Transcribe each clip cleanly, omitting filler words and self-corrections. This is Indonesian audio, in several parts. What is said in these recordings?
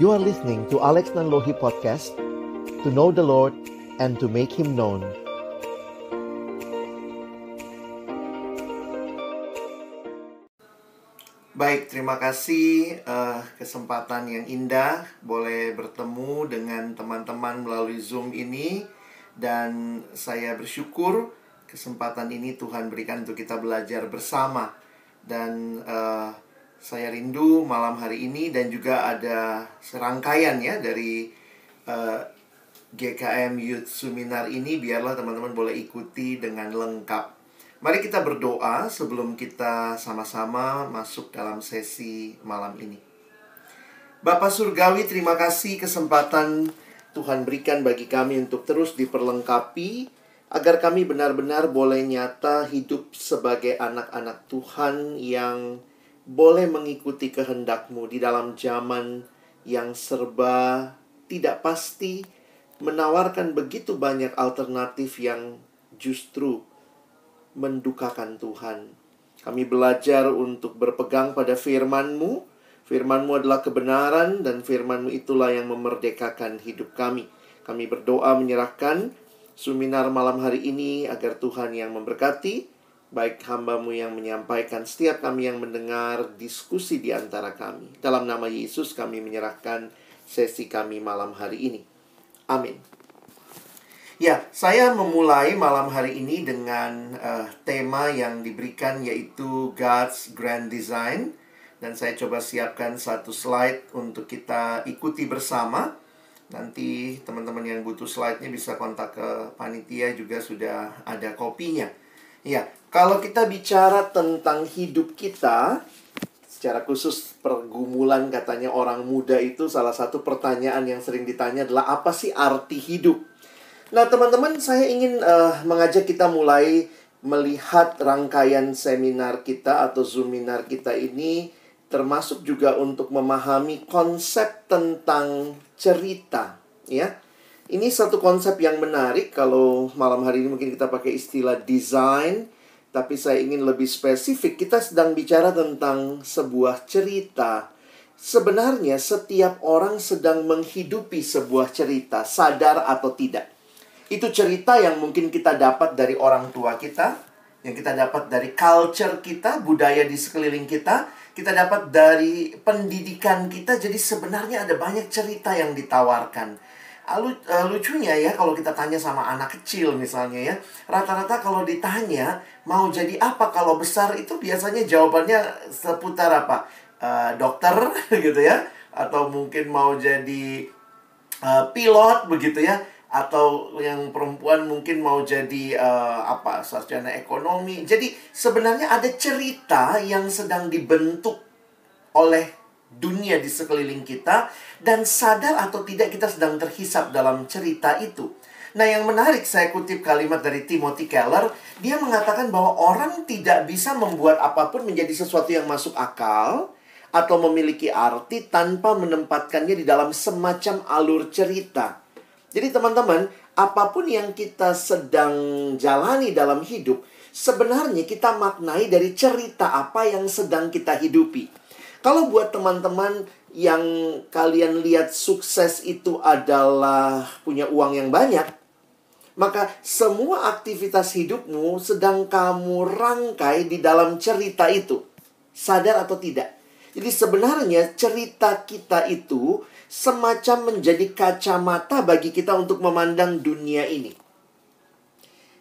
You are listening to Alex Nanlohi Podcast, to know the Lord and to make Him known. Baik, terima kasih kesempatan yang indah boleh bertemu dengan teman-teman melalui Zoom ini. Dan saya bersyukur kesempatan ini Tuhan berikan untuk kita belajar bersama. Dan saya rindu malam hari ini dan juga ada serangkaian ya dari GKM Youth Seminar ini. Biarlah teman-teman boleh ikuti dengan lengkap. Mari kita berdoa sebelum kita sama-sama masuk dalam sesi malam ini. Bapa Surgawi, terima kasih kesempatan Tuhan berikan bagi kami untuk terus diperlengkapi, agar kami benar-benar boleh nyata hidup sebagai anak-anak Tuhan yang boleh mengikuti kehendak-Mu di dalam zaman yang serba tidak pasti, menawarkan begitu banyak alternatif yang justru mendukakan Tuhan. Kami belajar untuk berpegang pada firman-Mu. Firman-Mu adalah kebenaran dan firman-Mu itulah yang memerdekakan hidup kami. Kami berdoa menyerahkan seminar malam hari ini agar Tuhan yang memberkati, baik hamba-Mu yang menyampaikan, setiap kami yang mendengar, diskusi di antara kami. Dalam nama Yesus kami menyerahkan sesi kami malam hari ini. Amin. Ya, saya memulai malam hari ini dengan tema yang diberikan, yaitu God's Grand Design. Dan saya coba siapkan satu slide untuk kita ikuti bersama. Nanti teman-teman yang butuh slide-nya bisa kontak ke panitia, juga sudah ada kopinya. Ya, kalau kita bicara tentang hidup kita, secara khusus pergumulan katanya orang muda itu, salah satu pertanyaan yang sering ditanya adalah apa sih arti hidup? Nah teman-teman, saya ingin mengajak kita mulai melihat rangkaian seminar kita atau Zoominar kita ini, termasuk juga untuk memahami konsep tentang cerita, ya. Ini satu konsep yang menarik. Kalau malam hari ini mungkin kita pakai istilah design, tapi saya ingin lebih spesifik. Kita sedang bicara tentang sebuah cerita. Sebenarnya setiap orang sedang menghidupi sebuah cerita, sadar atau tidak. Itu cerita yang mungkin kita dapat dari orang tua kita, yang kita dapat dari culture kita, budaya di sekeliling kita dapat dari pendidikan kita. Jadi sebenarnya ada banyak cerita yang ditawarkan. Lucunya ya, kalau kita tanya sama anak kecil misalnya ya, rata-rata kalau ditanya mau jadi apa kalau besar, itu biasanya jawabannya seputar apa? Dokter gitu ya, atau mungkin mau jadi pilot begitu ya, atau yang perempuan mungkin mau jadi sarjana ekonomi. Jadi sebenarnya ada cerita yang sedang dibentuk oleh dunia di sekeliling kita, dan sadar atau tidak kita sedang terhisap dalam cerita itu. Nah, yang menarik, saya kutip kalimat dari Timothy Keller. Dia mengatakan bahwa orang tidak bisa membuat apapun menjadi sesuatu yang masuk akal atau memiliki arti tanpa menempatkannya di dalam semacam alur cerita. Jadi teman-teman, apapun yang kita sedang jalani dalam hidup, sebenarnya kita maknai dari cerita apa yang sedang kita hidupi. Kalau buat teman-teman yang kalian lihat sukses itu adalah punya uang yang banyak, maka semua aktivitas hidupmu sedang kamu rangkai di dalam cerita itu. Sadar atau tidak? Jadi sebenarnya cerita kita itu semacam menjadi kacamata bagi kita untuk memandang dunia ini.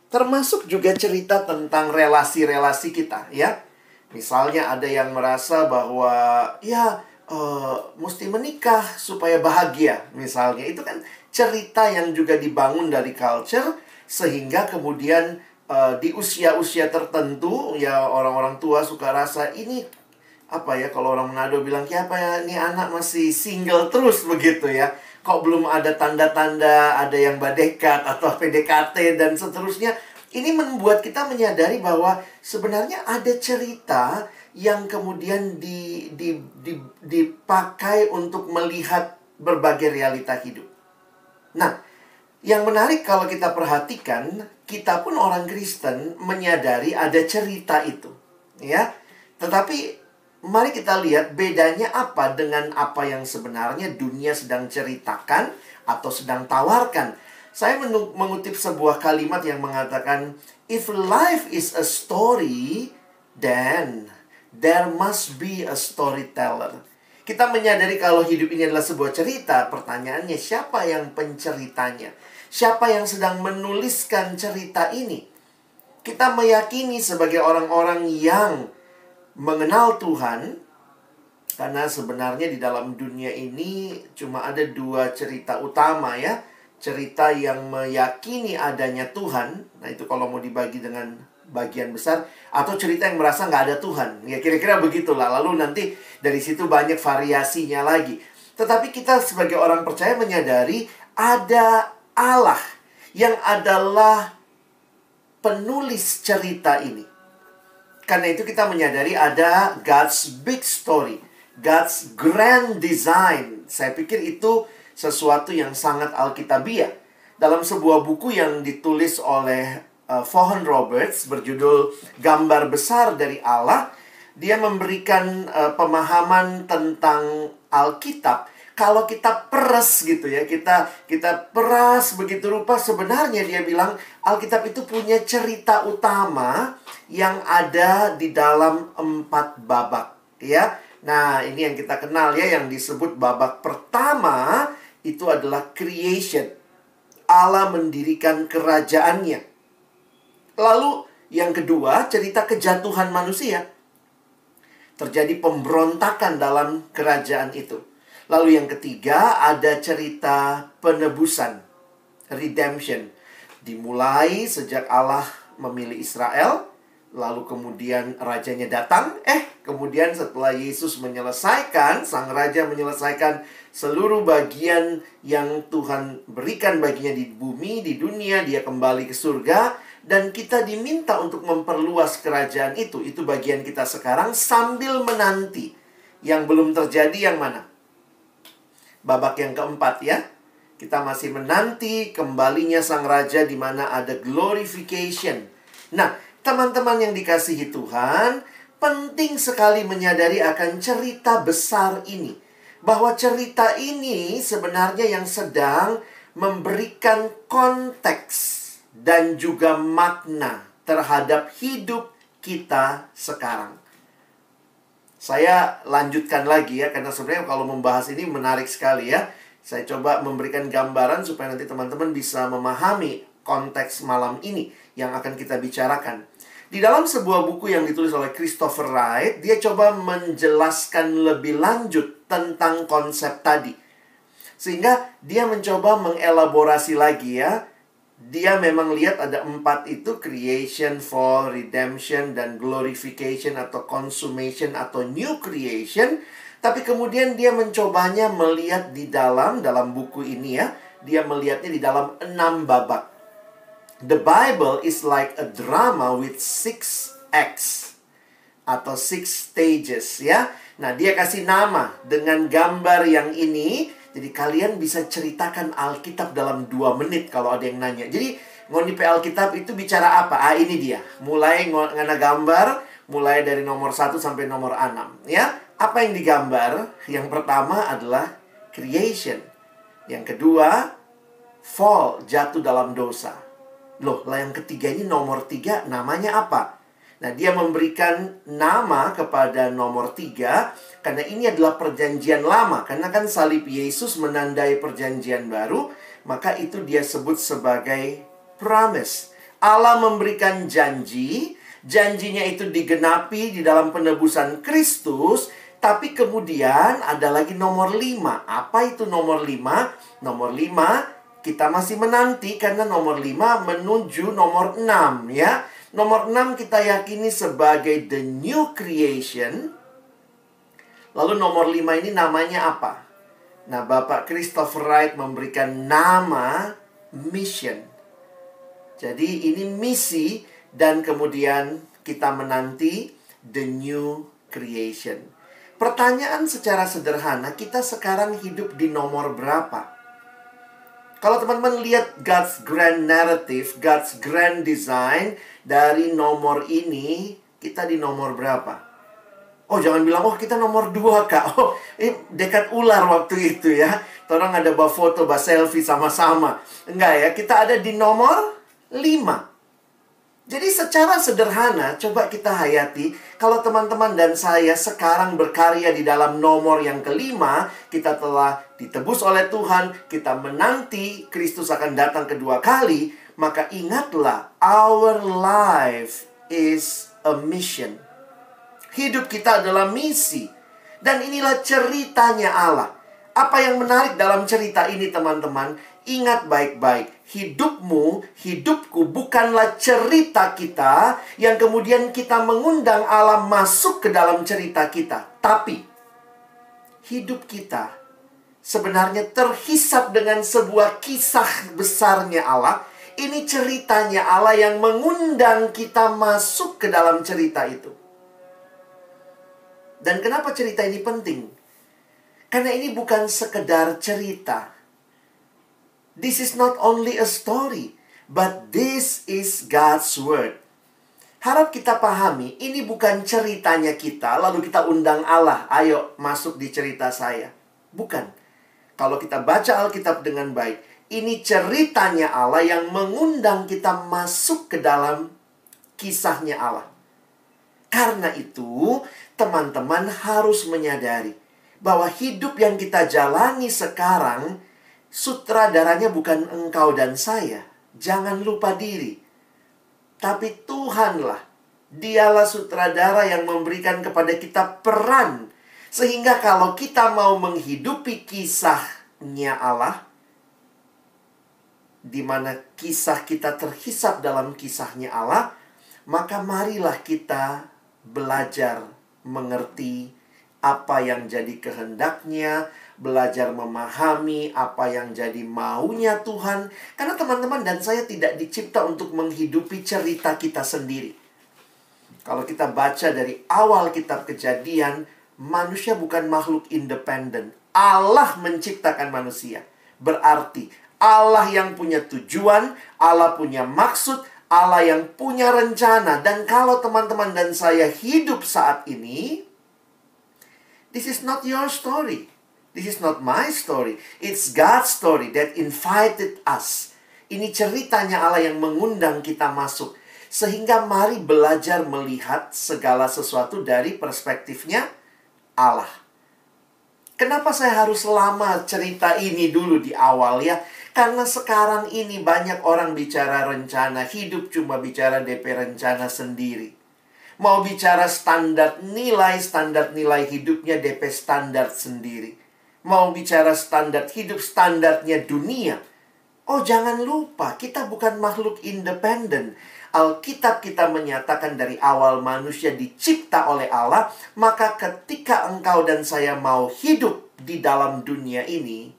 Termasuk juga cerita tentang relasi-relasi kita, ya. Misalnya ada yang merasa bahwa mesti menikah supaya bahagia, misalnya. Itu kan cerita yang juga dibangun dari culture, sehingga kemudian di usia-usia tertentu ya, orang-orang tua suka rasa ini kalau orang Manado bilang, ini anak masih single terus begitu ya. Kok belum ada tanda-tanda ada yang badekat atau PDKT dan seterusnya. Ini membuat kita menyadari bahwa sebenarnya ada cerita yang kemudian dipakai untuk melihat berbagai realita hidup. Nah, yang menarik kalau kita perhatikan, kita pun orang Kristen menyadari ada cerita itu, ya. Tetapi mari kita lihat bedanya apa dengan apa yang sebenarnya dunia sedang ceritakan atau sedang tawarkan. Saya mengutip sebuah kalimat yang mengatakan, if life is a story, then there must be a storyteller. Kita menyadari kalau hidup ini adalah sebuah cerita. Pertanyaannya, siapa yang penceritanya? Siapa yang sedang menuliskan cerita ini? Kita meyakini sebagai orang-orang yang mengenal Tuhan, karena sebenarnya di dalam dunia ini cuma ada dua cerita utama ya. Cerita yang meyakini adanya Tuhan, nah itu kalau mau dibagi dengan bagian besar, atau cerita yang merasa nggak ada Tuhan. Ya kira-kira begitulah. Lalu nanti dari situ banyak variasinya lagi. Tetapi kita sebagai orang percaya menyadari ada Allah yang adalah penulis cerita ini. Karena itu kita menyadari ada God's big story, God's grand design. Saya pikir itu sesuatu yang sangat alkitabiah. Dalam sebuah buku yang ditulis oleh Vaughan Roberts berjudul Gambar Besar dari Allah, dia memberikan pemahaman tentang Alkitab. Kalau kita peres gitu ya, kita peras begitu rupa, sebenarnya dia bilang Alkitab itu punya cerita utama yang ada di dalam 4 babak ya. Nah, ini yang kita kenal ya, yang disebut babak pertama itu adalah creation. Allah mendirikan kerajaannya. Lalu yang kedua, cerita kejatuhan manusia. Terjadi pemberontakan dalam kerajaan itu. Lalu yang ketiga, ada cerita penebusan, redemption. Dimulai sejak Allah memilih Israel, lalu kemudian rajanya datang. Kemudian setelah Yesus menyelesaikan, sang raja menyelesaikan seluruh bagian yang Tuhan berikan baginya di bumi, di dunia, dia kembali ke surga. Dan kita diminta untuk memperluas kerajaan itu. Itu bagian kita sekarang sambil menanti. Yang belum terjadi yang mana? Babak yang keempat ya. Kita masih menanti kembalinya sang raja di mana ada glorification. Nah, teman-teman yang dikasihi Tuhan, penting sekali menyadari akan cerita besar ini. Bahwa cerita ini sebenarnya yang sedang memberikan konteks dan juga makna terhadap hidup kita sekarang. Saya lanjutkan lagi ya, karena sebenarnya kalau membahas ini menarik sekali ya. Saya coba memberikan gambaran supaya nanti teman-teman bisa memahami konteks malam ini yang akan kita bicarakan. Di dalam sebuah buku yang ditulis oleh Christopher Wright, dia coba menjelaskan lebih lanjut tentang konsep tadi. Sehingga dia mencoba mengelaborasi lagi ya. Dia memang lihat ada 4 itu, creation, fall, redemption, dan glorification atau consummation atau new creation. Tapi kemudian dia mencobanya melihat di dalam buku ini ya. Dia melihatnya di dalam 6 babak. The Bible is like a drama with 6 acts atau 6 stages ya. Nah, dia kasih nama dengan gambar yang ini. Jadi kalian bisa ceritakan Alkitab dalam 2 menit kalau ada yang nanya. Jadi ngonipe Alkitab itu bicara apa? Ini dia. Mulai ngana gambar, mulai dari nomor 1 sampai nomor 6 ya. Apa yang digambar? Yang pertama adalah creation. Yang kedua, fall, jatuh dalam dosa. Loh, lah yang ketiga ini nomor 3 namanya apa? Nah, dia memberikan nama kepada nomor 3 karena ini adalah perjanjian lama. Karena kan salib Yesus menandai perjanjian baru, maka itu dia sebut sebagai promise. Allah memberikan janji, janjinya itu digenapi di dalam penebusan Kristus, tapi kemudian ada lagi nomor 5. Apa itu nomor 5? Nomor 5 kita masih menanti karena nomor 5 menuju nomor 6 ya. Nomor 6 kita yakini sebagai the new creation. Lalu nomor 5 ini namanya apa? Nah, Bapak Christopher Wright memberikan nama mission. Jadi ini misi dan kemudian kita menanti the new creation. Pertanyaan secara sederhana, kita sekarang hidup di nomor berapa? Kalau teman-teman lihat God's grand narrative, God's grand design, dari nomor ini, kita di nomor berapa? Oh, jangan bilang, oh kita nomor 2 kak. Oh, dekat ular waktu itu ya. Orang ada bawa foto, bawa selfie sama-sama. Enggak ya, kita ada di nomor 5. Jadi secara sederhana, coba kita hayati, kalau teman-teman dan saya sekarang berkarya di dalam nomor yang kelima, kita telah ditebus oleh Tuhan, kita menanti Kristus akan datang kedua kali, maka ingatlah, our life is a mission. Hidup kita adalah misi. Dan inilah ceritanya Allah. Apa yang menarik dalam cerita ini, teman-teman? Ingat baik-baik. Hidupmu, hidupku bukanlah cerita kita yang kemudian kita mengundang Allah masuk ke dalam cerita kita. Tapi, hidup kita sebenarnya terhisap dengan sebuah kisah besarnya Allah. Ini ceritanya Allah yang mengundang kita masuk ke dalam cerita itu. Dan kenapa cerita ini penting? Karena ini bukan sekedar cerita. This is not only a story, but this is God's word. Harap kita pahami, ini bukan ceritanya kita, lalu kita undang Allah, ayo masuk di cerita saya. Bukan. Kalau kita baca Alkitab dengan baik, ini ceritanya Allah yang mengundang kita masuk ke dalam kisahnya Allah. Karena itu, teman-teman harus menyadari bahwa hidup yang kita jalani sekarang, sutradaranya bukan engkau dan saya. Jangan lupa diri. Tapi Tuhanlah, Dialah sutradara yang memberikan kepada kita peran. Sehingga kalau kita mau menghidupi kisahnya Allah, di mana kisah kita terhisap dalam kisahnya Allah, maka marilah kita belajar mengerti apa yang jadi kehendaknya, belajar memahami apa yang jadi maunya Tuhan. Karena teman-teman dan saya tidak dicipta untuk menghidupi cerita kita sendiri. Kalau kita baca dari awal kitab Kejadian, manusia bukan makhluk independen. Allah menciptakan manusia. Berarti Allah yang punya tujuan, Allah punya maksud, Allah yang punya rencana. Dan kalau teman-teman dan saya hidup saat ini, this is not your story. This is not my story. It's God's story that invited us. Ini ceritanya Allah yang mengundang kita masuk. Sehingga mari belajar melihat segala sesuatu dari perspektifnya Allah. Kenapa saya harus lama cerita ini dulu di awal ya? Karena sekarang ini banyak orang bicara rencana hidup, cuma bicara DP rencana sendiri. Mau bicara standar nilai hidupnya DP standar sendiri. Mau bicara standar hidup, standarnya dunia. Oh, jangan lupa, kita bukan makhluk independen. Alkitab kita menyatakan dari awal manusia dicipta oleh Allah. Maka ketika engkau dan saya mau hidup di dalam dunia ini,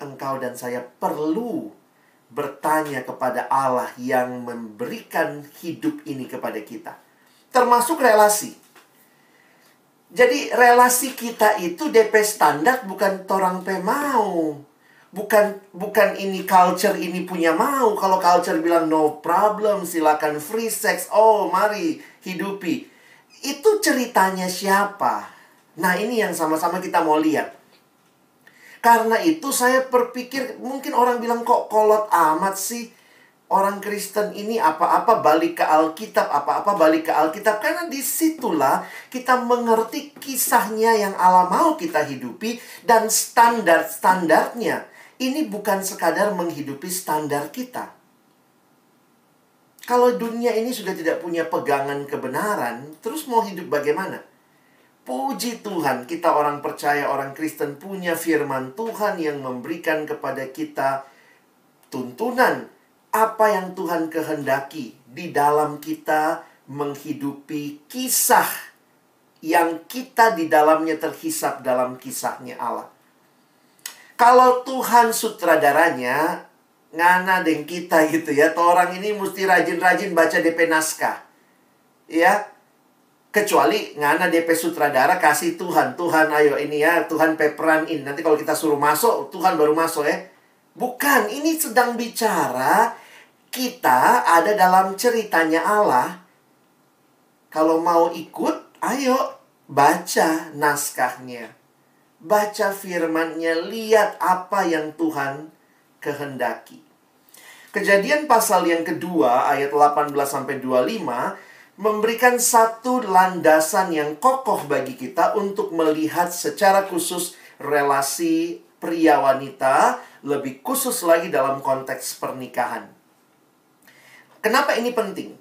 engkau dan saya perlu bertanya kepada Allah yang memberikan hidup ini kepada kita. Termasuk relasi. Jadi relasi kita itu DP standar bukan torang pe mau. Bukan ini culture ini punya mau. Kalau culture bilang no problem, silakan free sex. Oh, mari hidupi. Itu ceritanya siapa? Nah, ini yang sama-sama kita mau lihat. Karena itu saya berpikir mungkin orang bilang kok kolot amat sih. Orang Kristen ini apa-apa balik ke Alkitab, apa-apa balik ke Alkitab. Karena disitulah kita mengerti kisahnya yang Allah mau kita hidupi. Dan standar-standarnya. Ini bukan sekadar menghidupi standar kita. Kalau dunia ini sudah tidak punya pegangan kebenaran, terus mau hidup bagaimana? Puji Tuhan, kita orang percaya, orang Kristen punya firman Tuhan yang memberikan kepada kita tuntunan apa yang Tuhan kehendaki di dalam kita menghidupi kisah yang kita di dalamnya terhisap dalam kisahnya Allah. Kalau Tuhan sutradaranya, ngana deng kita gitu ya. Orang ini mesti rajin-rajin baca DP naskah. Ya. Kecuali ngana DP sutradara kasih Tuhan. Tuhan ayo ini ya, Tuhan peperan ini. Nanti kalau kita suruh masuk, Tuhan baru masuk ya. Bukan, ini sedang bicara kita ada dalam ceritanya Allah. Kalau mau ikut, Ayo baca naskahnya. Baca firman-Nya, lihat apa yang Tuhan kehendaki. Kejadian pasal yang kedua ayat 18-25 memberikan satu landasan yang kokoh bagi kita untuk melihat secara khusus relasi pria wanita, lebih khusus lagi dalam konteks pernikahan. Kenapa ini penting?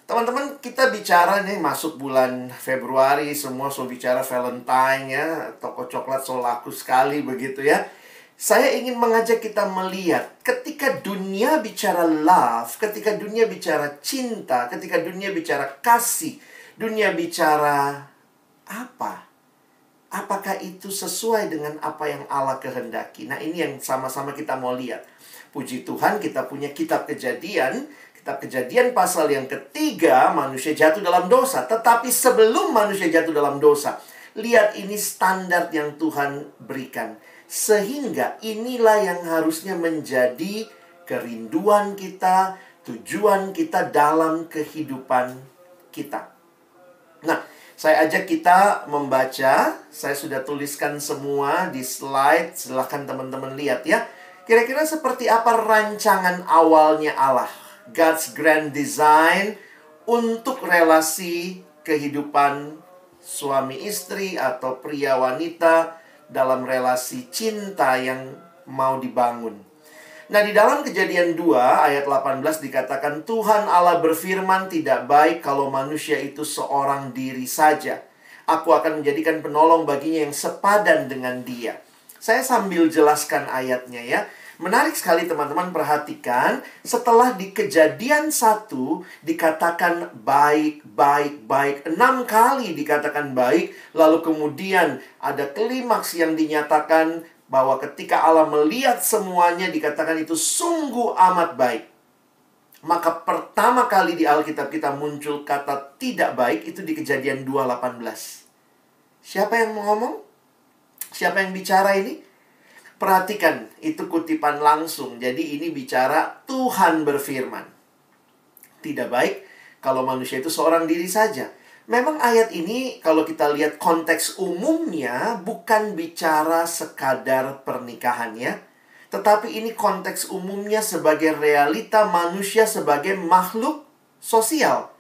Teman-teman, kita bicara nih masuk bulan Februari, semua so bicara Valentine ya, toko coklat so laku sekali begitu ya. Saya ingin mengajak kita melihat ketika dunia bicara love, ketika dunia bicara cinta, ketika dunia bicara kasih, dunia bicara apa? Apakah itu sesuai dengan apa yang Allah kehendaki? Nah, ini yang sama-sama kita mau lihat. Puji Tuhan kita punya kitab Kejadian. Kitab Kejadian pasal yang ketiga, manusia jatuh dalam dosa. Tetapi sebelum manusia jatuh dalam dosa, lihat ini standar yang Tuhan berikan. Sehingga inilah yang harusnya menjadi kerinduan kita, tujuan kita dalam kehidupan kita. Nah, saya ajak kita membaca. Saya sudah tuliskan semua di slide. Silahkan teman-teman lihat ya. Kira-kira seperti apa rancangan awalnya Allah, God's grand design untuk relasi kehidupan suami istri atau pria wanita dalam relasi cinta yang mau dibangun. Nah, di dalam Kejadian 2 ayat 18 dikatakan, Tuhan Allah berfirman, tidak baik kalau manusia itu seorang diri saja. Aku akan menjadikan penolong baginya yang sepadan dengan dia. Saya sambil jelaskan ayatnya ya. Menarik sekali teman-teman, perhatikan. Setelah di Kejadian 1 dikatakan baik, baik, baik. 6 kali dikatakan baik. Lalu kemudian ada klimaks yang dinyatakan bahwa ketika Allah melihat semuanya dikatakan itu sungguh amat baik. Maka pertama kali di Alkitab kita muncul kata tidak baik itu di Kejadian 2:18. Siapa yang ngomong? Siapa yang bicara ini? Perhatikan, itu kutipan langsung. Jadi ini bicara Tuhan berfirman. Tidak baik kalau manusia itu seorang diri saja. Memang ayat ini kalau kita lihat konteks umumnya bukan bicara sekadar pernikahannya, tetapi ini konteks umumnya sebagai realita manusia sebagai makhluk sosial.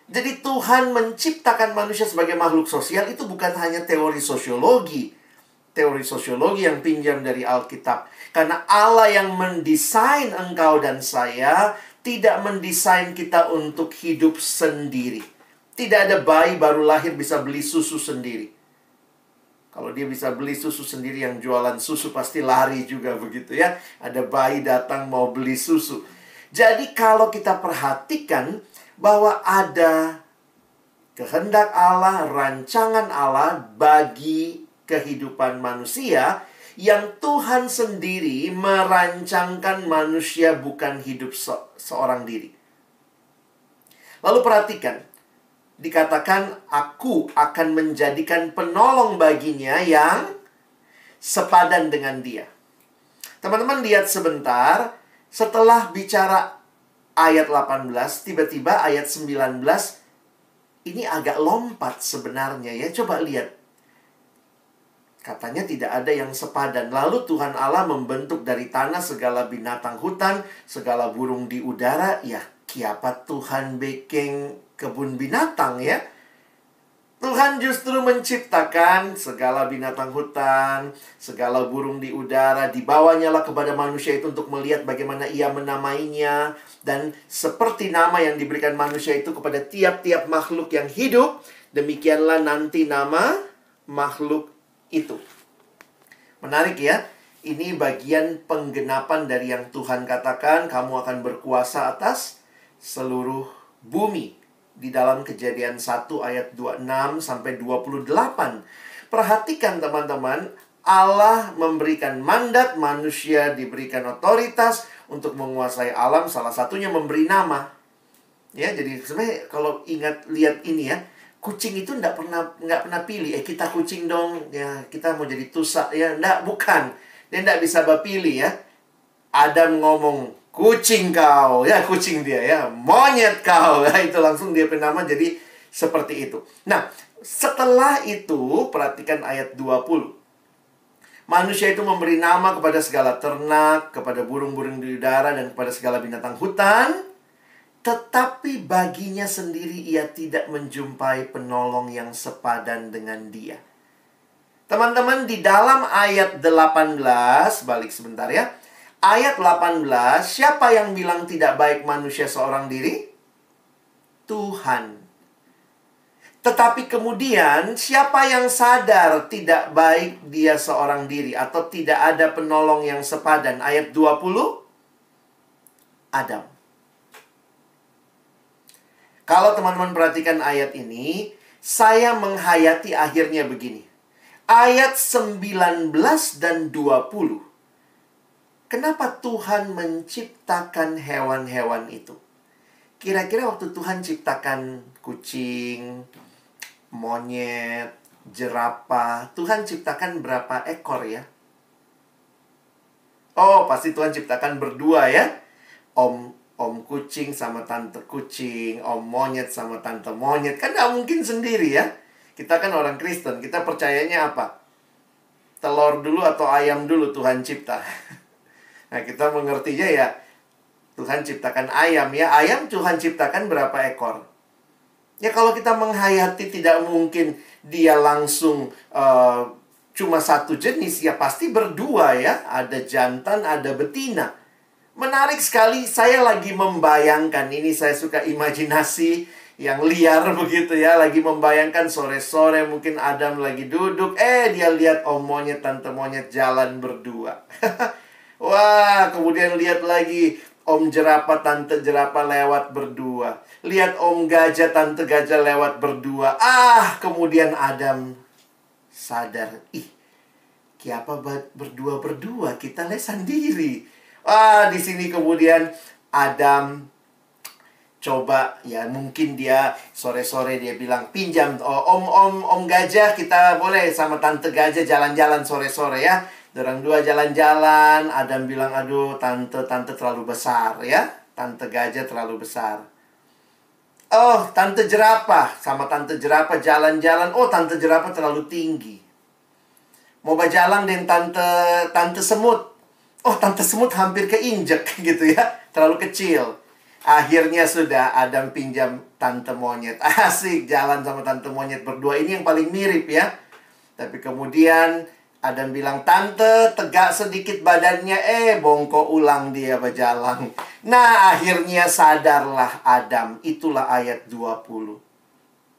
Jadi Tuhan menciptakan manusia sebagai makhluk sosial itu bukan hanya teori sosiologi. Teori sosiologi yang pinjam dari Alkitab. Karena Allah yang mendesain engkau dan saya tidak mendesain kita untuk hidup sendiri. Tidak ada bayi baru lahir bisa beli susu sendiri. Kalau dia bisa beli susu sendiri, yang jualan susu pasti lari juga begitu ya. Ada bayi datang mau beli susu. Jadi kalau kita perhatikan bahwa ada kehendak Allah, rancangan Allah bagi kehidupan manusia yang Tuhan sendiri merancangkan manusia bukan hidup seorang diri. Lalu perhatikan, dikatakan aku akan menjadikan penolong baginya yang sepadan dengan dia. Teman-teman lihat sebentar, setelah bicara ayat 18, tiba-tiba ayat 19 ini agak lompat sebenarnya ya. Coba lihat. Katanya tidak ada yang sepadan. Lalu Tuhan Allah membentuk dari tanah segala binatang hutan, segala burung di udara. Ya, kiapa Tuhan bikin kebun binatang ya. Tuhan justru menciptakan segala binatang hutan, segala burung di udara. Dibawanya lah kepada manusia itu untuk melihat bagaimana ia menamainya. Dan seperti nama yang diberikan manusia itu kepada tiap-tiap makhluk yang hidup, demikianlah nanti nama makhluk itu. Menarik ya. Ini bagian penggenapan dari yang Tuhan katakan, kamu akan berkuasa atas seluruh bumi. Di dalam Kejadian 1 ayat 26 sampai 28. Perhatikan teman-teman, Allah memberikan mandat, manusia diberikan otoritas untuk menguasai alam, salah satunya memberi nama. Ya, jadi sebenarnya kalau lihat ini ya, kucing itu nggak pernah pilih. Kita kucing dong, ya kita mau jadi tusak ya, bukan. Dia nggak bisa pilih ya. Adam ngomong kucing kau, ya kucing dia ya, monyet kau, ya itu langsung dia penama jadi Seperti itu. Nah, setelah itu perhatikan ayat 20. Manusia itu memberi nama kepada segala ternak, kepada burung-burung di udara, dan kepada segala binatang hutan. Tetapi baginya sendiri ia tidak menjumpai penolong yang sepadan dengan dia. Teman-teman, di dalam ayat 18, balik sebentar ya. Ayat 18, siapa yang bilang tidak baik manusia seorang diri? Tuhan. Tetapi kemudian, siapa yang sadar tidak baik dia seorang diri atau tidak ada penolong yang sepadan? Ayat 20, Adam. Kalau teman-teman perhatikan ayat ini, saya menghayati akhirnya begini. Ayat 19 dan 20. Kenapa Tuhan menciptakan hewan-hewan itu? Kira-kira waktu Tuhan ciptakan kucing, monyet, jerapah, Tuhan ciptakan berapa ekor ya? Oh, pasti Tuhan ciptakan berdua ya. Om kucing sama tante kucing, om monyet sama tante monyet. Kan gak mungkin sendiri ya. Kita kan orang Kristen, kita percayanya apa? Telur dulu atau ayam dulu Tuhan cipta. Nah, kita mengertinya ya, Tuhan ciptakan ayam ya. Ayam Tuhan ciptakan berapa ekor? Ya kalau kita menghayati tidak mungkin dia langsung cuma satu jenis. Ya pasti berdua ya. Ada jantan, ada betina. Menarik sekali, saya lagi membayangkan, ini saya suka imajinasi yang liar begitu ya. Lagi membayangkan sore-sore mungkin Adam lagi duduk, dia lihat om monyet, tante monyet jalan berdua. Wah, kemudian lihat lagi om jerapah, tante jerapah lewat berdua. Lihat om gajah, tante gajah lewat berdua. Kemudian Adam sadar, kiapa berdua-berdua, kita lihat sendiri. Di sini kemudian Adam coba ya, mungkin dia sore-sore dia bilang pinjam om gajah, kita boleh sama tante gajah jalan-jalan sore-sore ya. Dorang dua jalan-jalan. Adam bilang, aduh tante terlalu besar ya, tante gajah terlalu besar. Oh, tante jerapah sama tante jerapah jalan-jalan. Oh, tante jerapah terlalu tinggi. Mau berjalan dengan tante semut. Oh, tante semut hampir keinjek gitu ya. Terlalu kecil. Akhirnya sudah Adam pinjam tante monyet. Asik jalan sama tante monyet berdua. Ini yang paling mirip ya. Tapi kemudian Adam bilang, tante tegak sedikit badannya. Bongkok ulang dia berjalan. Nah, akhirnya sadarlah Adam. Itulah ayat 20.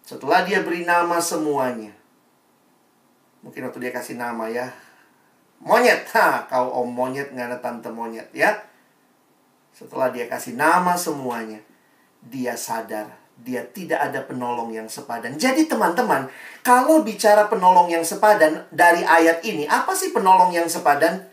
Setelah dia beri nama semuanya. Mungkin waktu dia kasih nama ya, monyet, kau om monyet, nggak ada tante monyet ya. Setelah dia kasih nama semuanya, dia sadar dia tidak ada penolong yang sepadan. Jadi teman-teman, kalau bicara penolong yang sepadan dari ayat ini, apa sih penolong yang sepadan?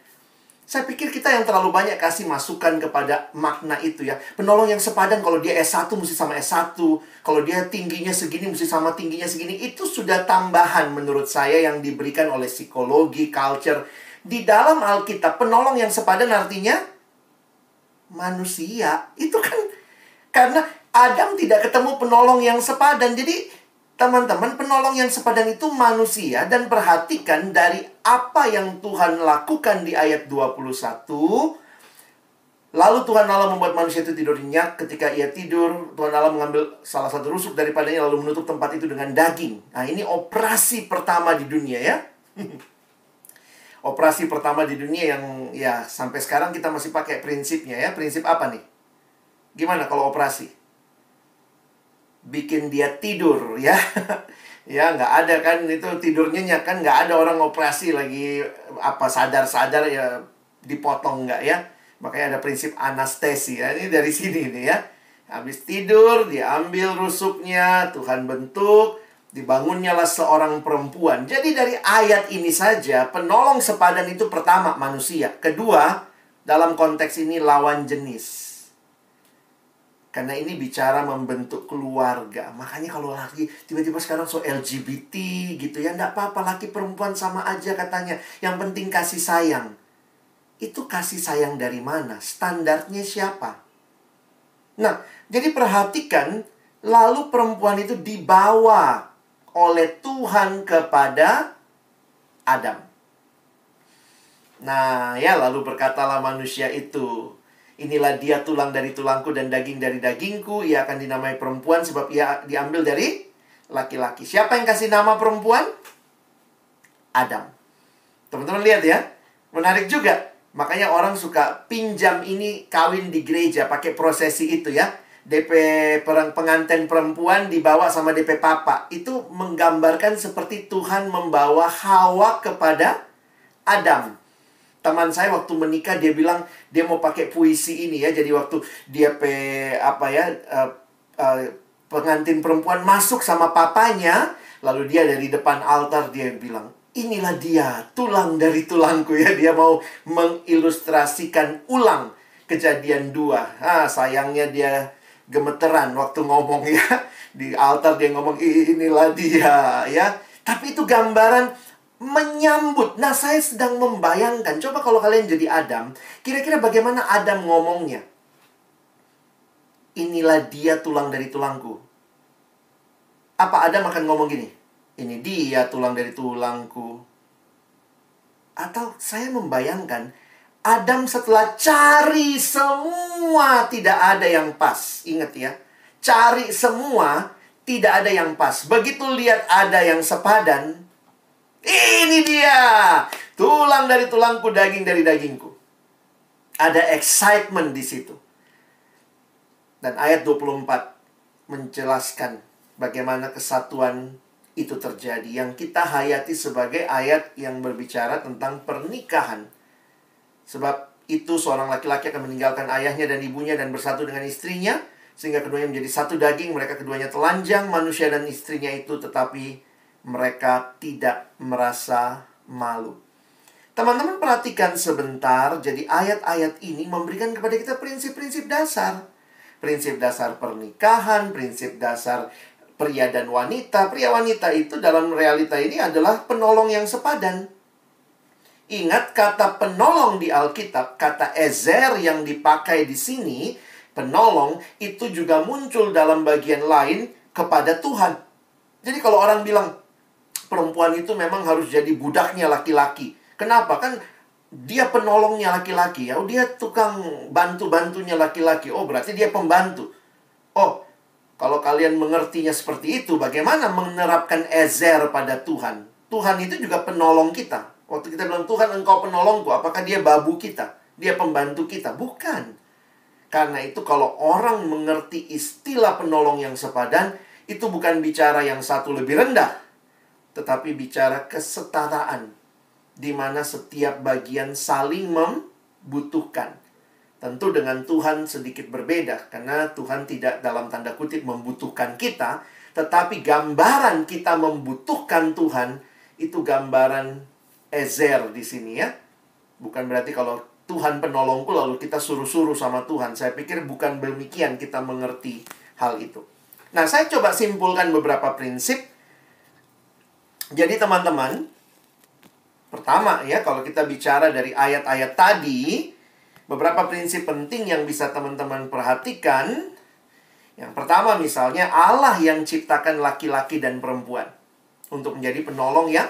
Saya pikir kita yang terlalu banyak kasih masukan kepada makna itu ya. Penolong yang sepadan, kalau dia S1 mesti sama S1. Kalau dia tingginya segini mesti sama tingginya segini. Itu sudah tambahan menurut saya yang diberikan oleh psikologi, culture. Di dalam Alkitab, penolong yang sepadan artinya manusia. Itu kan karena Adam tidak ketemu penolong yang sepadan. Jadi teman-teman, penolong yang sepadan itu manusia. Dan perhatikan dari apa yang Tuhan lakukan di ayat 21. Lalu Tuhan Allah membuat manusia itu tidur nyenyak. Ketika ia tidur, Tuhan Allah mengambil salah satu rusuk daripadanya, lalu menutup tempat itu dengan daging. Nah, ini operasi pertama di dunia ya. Operasi pertama di dunia yang ya sampai sekarang kita masih pakai prinsipnya ya. Prinsip apa nih? Gimana kalau operasi? Bikin dia tidur ya. Ya nggak ada kan itu tidur nyenyak kan, nggak ada orang operasi lagi sadar-sadar ya dipotong nggak ya. Makanya ada prinsip anestesi ya. Ini dari sini nih ya. Habis tidur diambil rusuknya, Tuhan bentuk, dibangunnyalah seorang perempuan. Jadi dari ayat ini saja penolong sepadan itu pertama manusia. Kedua, dalam konteks ini lawan jenis. Karena ini bicara membentuk keluarga. Makanya kalau laki tiba-tiba sekarang LGBT gitu ya, enggak apa-apa, laki perempuan sama aja katanya. Yang penting kasih sayang. Itu kasih sayang dari mana? Standarnya siapa? Nah, jadi perhatikan Lalu perempuan itu dibawa oleh Tuhan kepada Adam. Nah, ya, lalu berkatalah manusia itu, inilah dia tulang dari tulangku dan daging dari dagingku. Ia akan dinamai perempuan sebab ia diambil dari laki-laki. Siapa yang kasih nama perempuan? Adam. Teman-teman lihat ya. Menarik juga. Makanya orang suka pinjam ini kawin di gereja pakai prosesi itu ya. DP pengantin perempuan dibawa sama DP papa. Itu menggambarkan seperti Tuhan membawa Hawa kepada Adam. Teman saya waktu menikah dia bilang dia mau pakai puisi ini ya. Jadi waktu dia pengantin perempuan masuk sama papanya, lalu dia dari depan altar dia bilang, inilah dia, tulang dari tulangku ya. Dia mau mengilustrasikan ulang kejadian 2. Sayangnya dia gemeteran waktu ngomong ya. Di altar dia ngomong, inilah dia ya. Tapi itu gambaran menyambut. Nah, saya sedang membayangkan, coba kalau kalian jadi Adam, kira-kira bagaimana Adam ngomongnya? Inilah dia tulang dari tulangku. Apa Adam akan ngomong gini? Ini dia tulang dari tulangku. Atau saya membayangkan Adam setelah cari semua tidak ada yang pas. Ingat ya, cari semua tidak ada yang pas. Begitu lihat ada yang sepadan, ini dia, tulang dari tulangku, daging dari dagingku. Ada excitement di situ. Dan ayat 24 menjelaskan bagaimana kesatuan itu terjadi, yang kita hayati sebagai ayat yang berbicara tentang pernikahan. Sebab itu seorang laki-laki akan meninggalkan ayahnya dan ibunya dan bersatu dengan istrinya, sehingga keduanya menjadi satu daging. Mereka keduanya telanjang, manusia dan istrinya itu, tetapi mereka tidak merasa malu. Teman-teman perhatikan sebentar. Jadi ayat-ayat ini memberikan kepada kita prinsip-prinsip dasar. Prinsip dasar pernikahan, prinsip dasar pria dan wanita. Pria wanita itu dalam realita ini adalah penolong yang sepadan. Ingat kata penolong di Alkitab, kata ezer yang dipakai di sini, penolong itu juga muncul dalam bagian lain kepada Tuhan. Jadi kalau orang bilang perempuan itu memang harus jadi budaknya laki-laki. Kenapa? Kan dia penolongnya laki-laki ya. Oh, dia tukang bantu-bantunya laki-laki. Oh, berarti dia pembantu. Oh, kalau kalian mengertinya seperti itu, bagaimana menerapkan ezer pada Tuhan? Tuhan itu juga penolong kita. Waktu kita bilang, Tuhan engkau penolongku, apakah dia babu kita? Dia pembantu kita? Bukan. Karena itu kalau orang mengerti istilah penolong yang sepadan, itu bukan bicara yang satu lebih rendah, tetapi bicara kesetaraan, di mana setiap bagian saling membutuhkan. Tentu dengan Tuhan sedikit berbeda, karena Tuhan tidak dalam tanda kutip membutuhkan kita, tetapi gambaran kita membutuhkan Tuhan, itu gambaran ezer di sini ya. Bukan berarti kalau Tuhan penolongku lalu kita suruh-suruh sama Tuhan. Saya pikir bukan demikian kita mengerti hal itu. Nah, saya coba simpulkan beberapa prinsip. Jadi teman-teman, pertama ya, kalau kita bicara dari ayat-ayat tadi, beberapa prinsip penting yang bisa teman-teman perhatikan. Yang pertama misalnya, Allah yang ciptakan laki-laki dan perempuan untuk menjadi penolong yang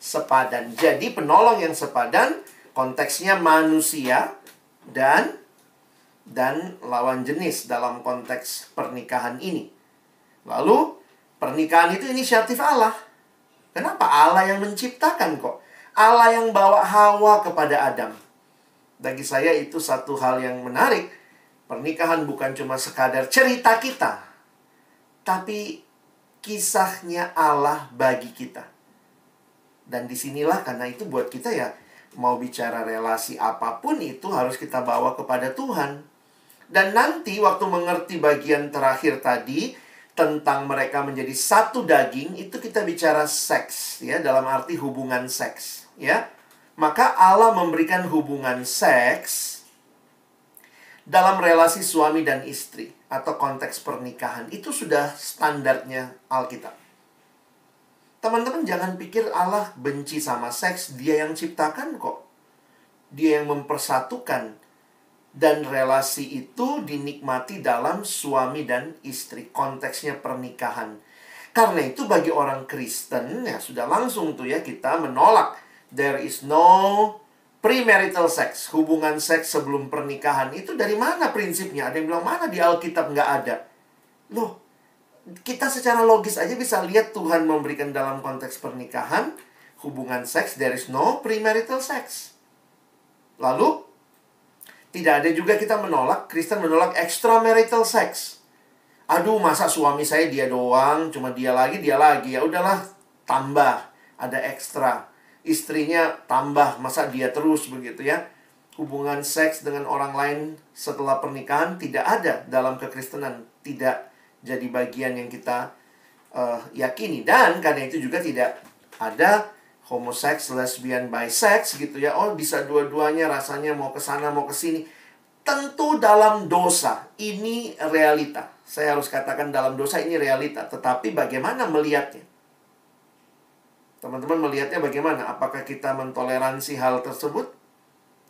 sepadan. Jadi penolong yang sepadan konteksnya manusia dan lawan jenis dalam konteks pernikahan ini. Lalu pernikahan itu inisiatif Allah. Kenapa? Allah yang menciptakan kok. Allah yang bawa Hawa kepada Adam. Bagi saya itu satu hal yang menarik. Pernikahan bukan cuma sekadar cerita kita, tapi kisahnya Allah bagi kita. Dan disinilah, karena itu buat kita ya, mau bicara relasi apapun itu harus kita bawa kepada Tuhan. Dan nanti waktu mengerti bagian terakhir tadi tentang mereka menjadi satu daging, itu kita bicara seks ya, dalam arti hubungan seks ya. Maka Allah memberikan hubungan seks dalam relasi suami dan istri atau konteks pernikahan. Itu sudah standarnya Alkitab. Teman-teman jangan pikir Allah benci sama seks. Dia yang ciptakan kok. Dia yang mempersatukan Dan relasi itu dinikmati dalam suami dan istri. Konteksnya pernikahan. Karena itu bagi orang Kristen, ya sudah langsung tuh ya, kita menolak. There is no premarital sex. Hubungan seks sebelum pernikahan. Itu dari mana prinsipnya? Ada yang bilang, mana di Alkitab nggak ada? Loh, kita secara logis aja bisa lihat Tuhan memberikan dalam konteks pernikahan, hubungan seks, there is no premarital sex. Lalu, tidak ada juga kita menolak, Kristen menolak extramarital sex. Aduh, masa suami saya dia doang, cuma dia lagi. Ya udahlah, tambah, ada ekstra. Istrinya tambah, masa dia terus begitu ya. Hubungan seks dengan orang lain setelah pernikahan tidak ada dalam kekristenan. Tidak jadi bagian yang kita yakini. Dan karena itu juga tidak ada homoseks, lesbian, bisex gitu ya. Oh, bisa dua-duanya, rasanya mau ke sana, mau ke sini. Tentu dalam dosa, ini realita. Saya harus katakan dalam dosa ini realita. Tetapi bagaimana melihatnya? Teman-teman melihatnya bagaimana? Apakah kita mentoleransi hal tersebut?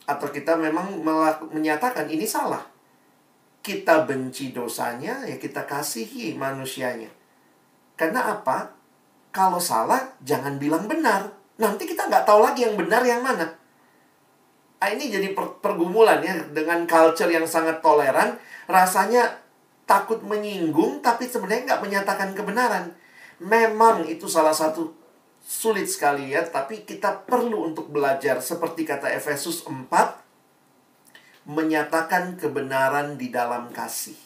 Atau kita memang menyatakan ini salah? Kita benci dosanya, ya kita kasihi manusianya. Karena apa? Kalau salah, jangan bilang benar. Nanti kita nggak tahu lagi yang benar yang mana. Ini jadi pergumulan ya. Dengan culture yang sangat toleran, rasanya takut menyinggung, tapi sebenarnya nggak menyatakan kebenaran. Memang itu salah satu sulit sekali ya. Tapi kita perlu untuk belajar. Seperti kata Efesus 4, menyatakan kebenaran di dalam kasih.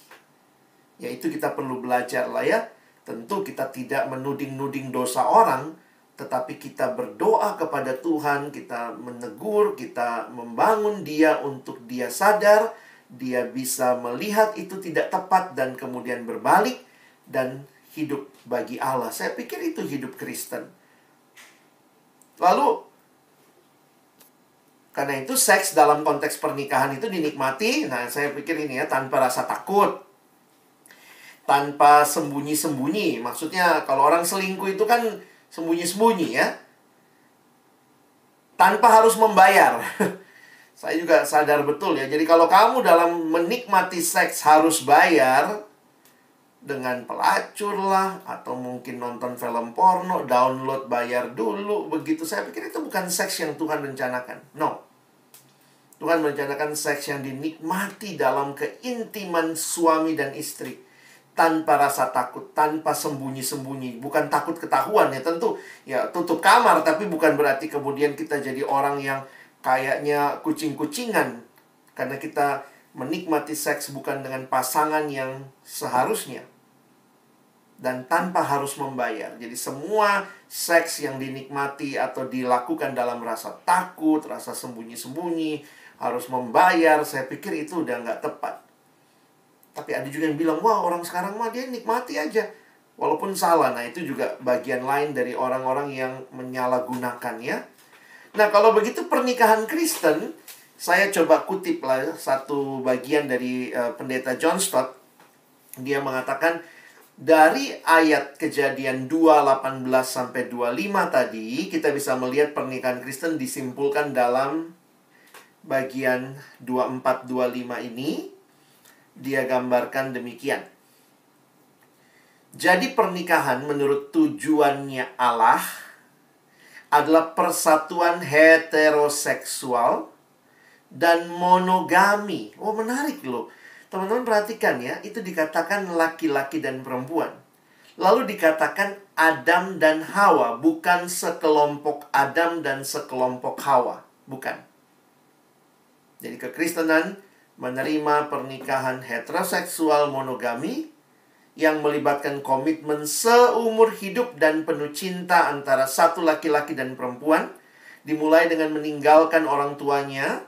Yaitu kita perlu belajar lah ya. Tentu kita tidak menuding-nuding dosa orang, tetapi kita berdoa kepada Tuhan, kita menegur, kita membangun dia untuk dia sadar, dia bisa melihat itu tidak tepat dan kemudian berbalik dan hidup bagi Allah. Saya pikir itu hidup Kristen. Lalu, karena itu seks dalam konteks pernikahan itu dinikmati, nah saya pikir ini ya, tanpa rasa takut. Tanpa sembunyi-sembunyi. Maksudnya kalau orang selingkuh itu kan sembunyi-sembunyi ya. Tanpa harus membayar. Saya juga sadar betul ya. Jadi kalau kamu dalam menikmati seks harus bayar, dengan pelacur lah, atau mungkin nonton film porno, download bayar dulu, begitu. Saya pikir itu bukan seks yang Tuhan rencanakan. No. Tuhan merencanakan seks yang dinikmati dalam keintiman suami dan istri. Tanpa rasa takut, tanpa sembunyi-sembunyi. Bukan takut ketahuan ya, tentu ya tutup kamar, tapi bukan berarti kemudian kita jadi orang yang kayaknya kucing-kucingan. Karena kita menikmati seks bukan dengan pasangan yang seharusnya. Dan tanpa harus membayar. Jadi semua seks yang dinikmati atau dilakukan dalam rasa takut, rasa sembunyi-sembunyi, harus membayar, saya pikir itu udah nggak tepat. Tapi ada juga yang bilang, wah orang sekarang mah dia nikmati aja. Walaupun salah. Nah itu juga bagian lain dari orang-orang yang menyalahgunakan ya. Nah kalau begitu pernikahan Kristen, saya coba kutip lah satu bagian dari pendeta John Stott. Dia mengatakan, dari ayat Kejadian 2:18-25 tadi, kita bisa melihat pernikahan Kristen disimpulkan dalam bagian 24-25 ini. Dia gambarkan demikian. Jadi pernikahan menurut tujuannya Allah adalah persatuan heteroseksual dan monogami. Oh menarik loh. Teman-teman perhatikan ya, itu dikatakan laki-laki dan perempuan. Lalu dikatakan Adam dan Hawa, bukan sekelompok Adam dan sekelompok Hawa. Bukan. Jadi kekristenan menerima pernikahan heteroseksual monogami yang melibatkan komitmen seumur hidup dan penuh cinta antara satu laki-laki dan perempuan, dimulai dengan meninggalkan orang tuanya,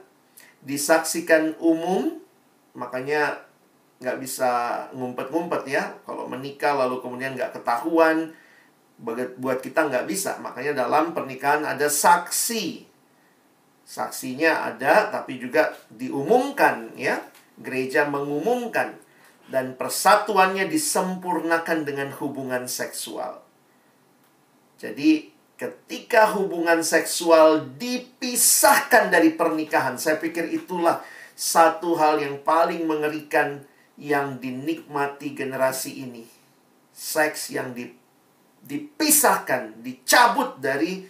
disaksikan umum, makanya nggak bisa ngumpet-ngumpet ya. Kalau menikah lalu kemudian nggak ketahuan, buat kita nggak bisa. Makanya dalam pernikahan ada saksi. Saksinya ada, tapi juga diumumkan ya. Gereja mengumumkan. Dan persatuannya disempurnakan dengan hubungan seksual. Jadi ketika hubungan seksual dipisahkan dari pernikahan, saya pikir itulah satu hal yang paling mengerikan yang dinikmati generasi ini. Seks yang dipisahkan, dicabut dari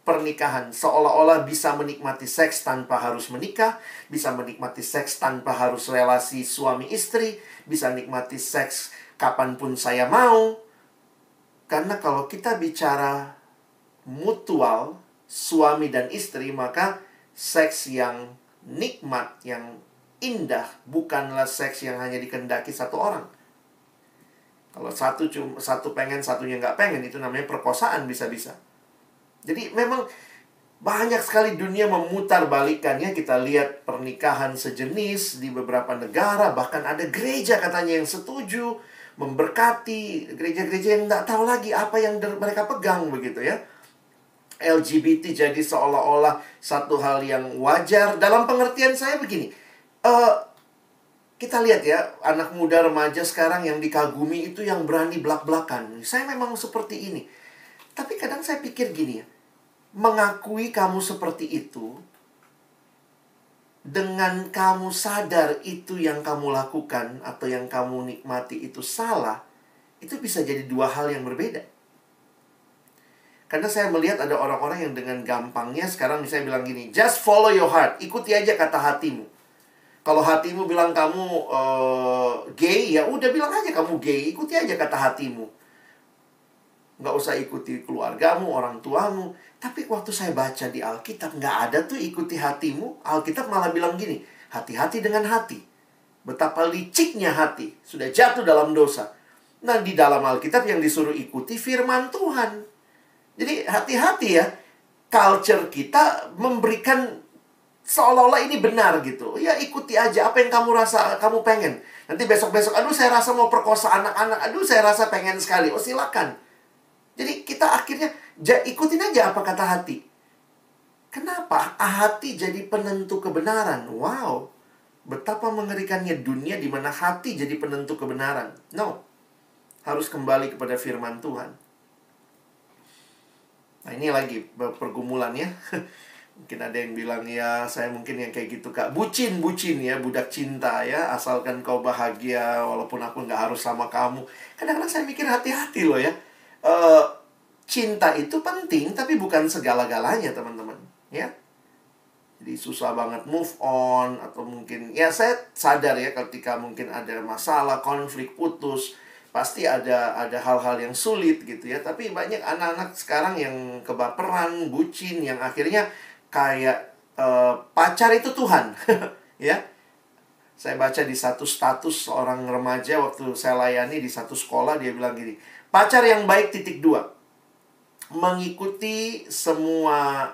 pernikahan. Seolah-olah bisa menikmati seks tanpa harus menikah, bisa menikmati seks tanpa harus relasi suami istri, bisa nikmati seks kapanpun saya mau. Karena kalau kita bicara mutual, suami dan istri, maka seks yang nikmat, yang indah, bukanlah seks yang hanya dikehendaki satu orang. Kalau satu pengen, satunya nggak pengen, itu namanya perkosaan bisa-bisa. Jadi memang banyak sekali dunia memutar balikannya. Kita lihat pernikahan sejenis di beberapa negara. Bahkan ada gereja katanya yang setuju memberkati. Gereja-gereja yang nggak tahu lagi apa yang mereka pegang begitu ya. LGBT jadi seolah-olah satu hal yang wajar. Dalam pengertian saya begini. Kita lihat ya, anak muda remaja sekarang yang dikagumi itu yang berani belak-belakan. Saya memang seperti ini. Tapi kadang saya pikir gini ya. Mengakui kamu seperti itu, dengan kamu sadar itu yang kamu lakukan atau yang kamu nikmati itu salah, itu bisa jadi dua hal yang berbeda. Karena saya melihat ada orang-orang yang dengan gampangnya sekarang misalnya bilang gini, just follow your heart, ikuti aja kata hatimu. Kalau hatimu bilang kamu gay, ya udah bilang aja kamu gay, ikuti aja kata hatimu. Nggak usah ikuti keluargamu, orang tuamu. Tapi waktu saya baca di Alkitab, nggak ada tuh ikuti hatimu. Alkitab malah bilang gini, hati-hati dengan hati. Betapa liciknya hati, sudah jatuh dalam dosa. Nah, di dalam Alkitab yang disuruh ikuti firman Tuhan. Jadi hati-hati ya, culture kita memberikan seolah-olah ini benar gitu. Ya ikuti aja apa yang kamu rasa, kamu pengen. Nanti besok-besok, aduh saya rasa mau perkosa anak-anak, aduh saya rasa pengen sekali. Oh silakan. Jadi kita akhirnya ikutin aja apa kata hati. Kenapa? Hati jadi penentu kebenaran. Wow, betapa mengerikannya dunia di mana hati jadi penentu kebenaran. No, harus kembali kepada firman Tuhan. Nah ini lagi pergumulannya. Mungkin ada yang bilang, ya saya mungkin yang kayak gitu kak, bucin ya, budak cinta ya, asalkan kau bahagia walaupun aku nggak harus sama kamu. Kadang-kadang saya mikir hati-hati loh ya. Cinta itu penting tapi bukan segala-galanya teman-teman ya. Jadi susah banget move on. Atau mungkin ya saya sadar ya, ketika mungkin ada masalah, konflik, putus, pasti ada hal-hal yang sulit gitu ya. Tapi banyak anak-anak sekarang yang kebaperan, bucin, yang akhirnya kayak pacar itu Tuhan. Ya. Saya baca di satu status seorang remaja waktu saya layani di satu sekolah, dia bilang gini, pacar yang baik (2) mengikuti semua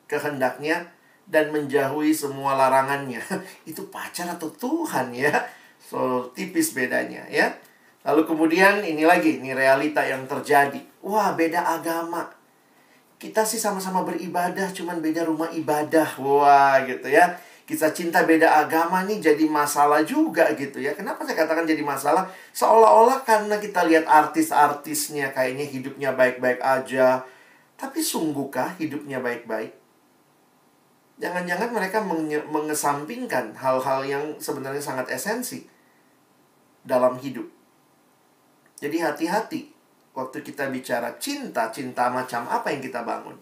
kehendaknya dan menjauhi semua larangannya. Itu pacar atau Tuhan ya? So tipis bedanya ya. Lalu kemudian ini lagi, ini realita yang terjadi. Wah, beda agama. Kita sih sama-sama beribadah, cuman beda rumah ibadah. Wah, gitu ya. Kisah cinta beda agama nih jadi masalah juga gitu ya. Kenapa saya katakan jadi masalah? Seolah-olah karena kita lihat artis-artisnya kayaknya hidupnya baik-baik aja. Tapi sungguhkah hidupnya baik-baik? Jangan-jangan mereka mengesampingkan hal-hal yang sebenarnya sangat esensi dalam hidup. Jadi hati-hati waktu kita bicara cinta macam apa yang kita bangun.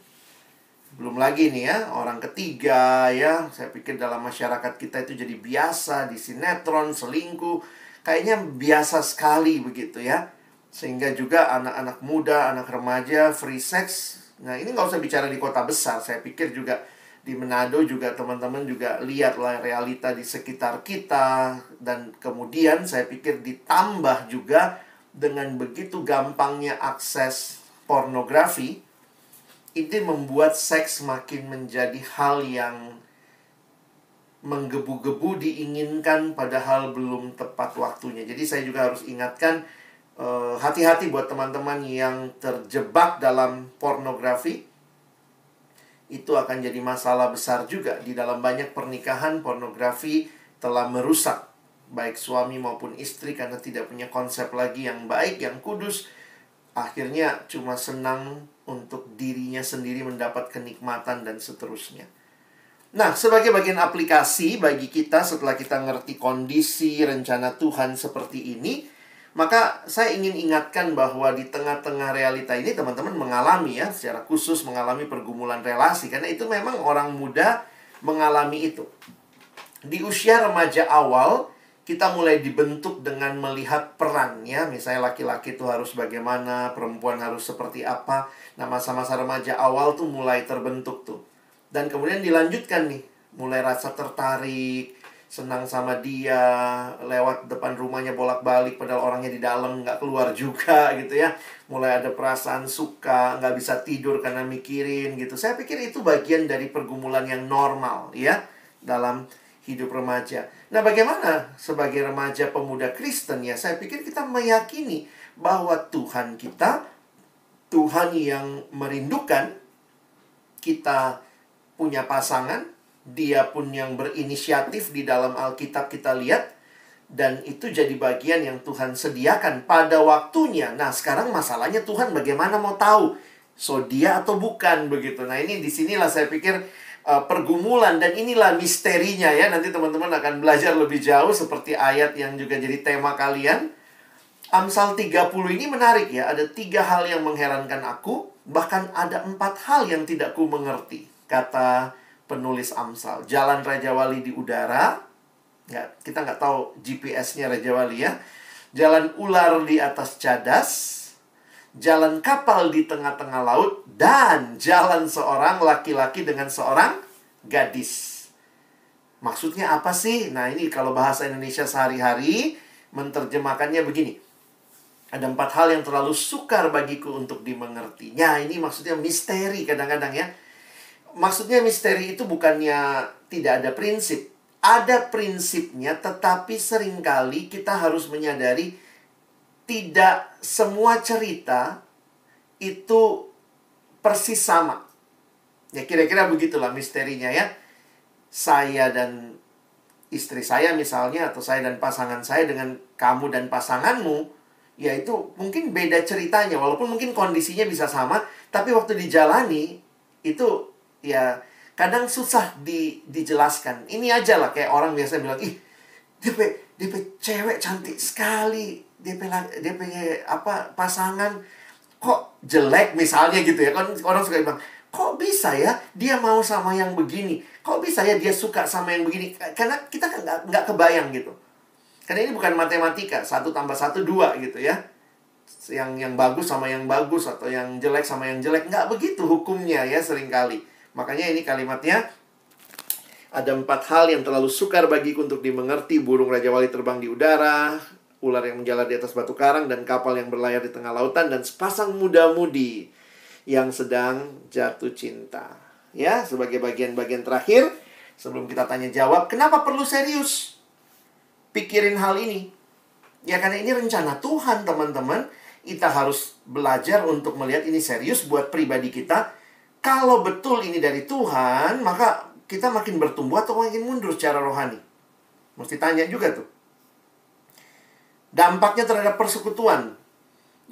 Belum lagi nih ya, orang ketiga ya. Saya pikir dalam masyarakat kita itu jadi biasa, di sinetron, selingkuh. Kayaknya biasa sekali begitu ya. Sehingga juga anak-anak muda, anak remaja, free sex. Nah ini nggak usah bicara di kota besar. Saya pikir juga di Manado juga teman-teman juga lihatlah realita di sekitar kita. Dan kemudian saya pikir ditambah juga dengan begitu gampangnya akses pornografi, itu membuat seks makin menjadi hal yang menggebu-gebu diinginkan padahal belum tepat waktunya. Jadi saya juga harus ingatkan, hati-hati buat teman-teman yang terjebak dalam pornografi. Itu akan jadi masalah besar juga. Di dalam banyak pernikahan, pornografi telah merusak baik suami maupun istri karena tidak punya konsep lagi yang baik, yang kudus. Akhirnya cuma senang untuk dirinya sendiri mendapat kenikmatan dan seterusnya. Nah, sebagai bagian aplikasi bagi kita setelah kita ngerti kondisi rencana Tuhan seperti ini, maka saya ingin ingatkan bahwa di tengah-tengah realita ini teman-teman mengalami ya, secara khusus mengalami pergumulan relasi. Karena itu memang orang muda mengalami itu. Di usia remaja awal, kita mulai dibentuk dengan melihat perannya. Misalnya laki-laki itu harus bagaimana, perempuan harus seperti apa. Nah, masa-masa remaja awal tuh mulai terbentuk tuh. Dan kemudian dilanjutkan nih, mulai rasa tertarik, senang sama dia, lewat depan rumahnya bolak-balik padahal orangnya di dalam nggak keluar juga gitu ya. Mulai ada perasaan suka, nggak bisa tidur karena mikirin gitu. Saya pikir itu bagian dari pergumulan yang normal ya dalam hidup remaja. Nah, bagaimana sebagai remaja pemuda Kristen ya? Saya pikir kita meyakini bahwa Tuhan kita, Tuhan yang merindukan kita punya pasangan, dia pun yang berinisiatif di dalam Alkitab kita lihat, dan itu jadi bagian yang Tuhan sediakan pada waktunya. Nah, sekarang masalahnya Tuhan bagaimana mau tahu so dia atau bukan begitu. Nah, ini disinilah saya pikir pergumulan, dan inilah misterinya ya. Nanti teman-teman akan belajar lebih jauh seperti ayat yang juga jadi tema kalian. Amsal 30 ini menarik ya. Ada 3 hal yang mengherankan aku, bahkan ada 4 hal yang tidak ku mengerti. Kata penulis Amsal. Jalan Raja Wali di udara. Kita nggak tahu GPS-nya Raja Wali ya. Jalan ular di atas cadas. Jalan kapal di tengah-tengah laut. Dan jalan seorang laki-laki dengan seorang gadis. Maksudnya apa sih? Nah, ini kalau bahasa Indonesia sehari-hari menerjemahkannya begini. Ada 4 hal yang terlalu sukar bagiku untuk dimengerti. Nah, ini maksudnya misteri kadang-kadang ya. Maksudnya misteri itu bukannya tidak ada prinsip. Ada prinsipnya, tetapi seringkali kita harus menyadari tidak semua cerita itu persis sama. Ya, kira-kira begitulah misterinya ya. Saya dan istri saya misalnya, atau saya dan pasangan saya dengan kamu dan pasanganmu, ya itu mungkin beda ceritanya. Walaupun mungkin kondisinya bisa sama, tapi waktu dijalani itu ya kadang susah dijelaskan. Ini aja lah kayak orang biasa bilang, ih DP cewek cantik sekali, DP pasangan kok jelek misalnya gitu ya. Kan orang suka bilang, kok bisa ya dia mau sama yang begini, kok bisa ya dia suka sama yang begini. Karena kita kan nggak kebayang gitu. Karena ini bukan matematika, 1 tambah 1 2 gitu ya. Yang bagus sama yang bagus, atau yang jelek sama yang jelek. Nggak begitu hukumnya ya seringkali. Makanya ini kalimatnya, ada 4 hal yang terlalu sukar bagiku untuk dimengerti. Burung Raja Wali terbang di udara, ular yang menjalar di atas batu karang, dan kapal yang berlayar di tengah lautan, dan sepasang muda-mudi yang sedang jatuh cinta. Ya, sebagai bagian-bagian terakhir, sebelum kita tanya jawab, kenapa perlu serius pikirin hal ini? Ya, karena ini rencana Tuhan, teman-teman. Kita harus belajar untuk melihat ini serius buat pribadi kita. Kalau betul ini dari Tuhan, maka kita makin bertumbuh atau makin mundur secara rohani. Mesti tanya juga tuh. Dampaknya terhadap persekutuan.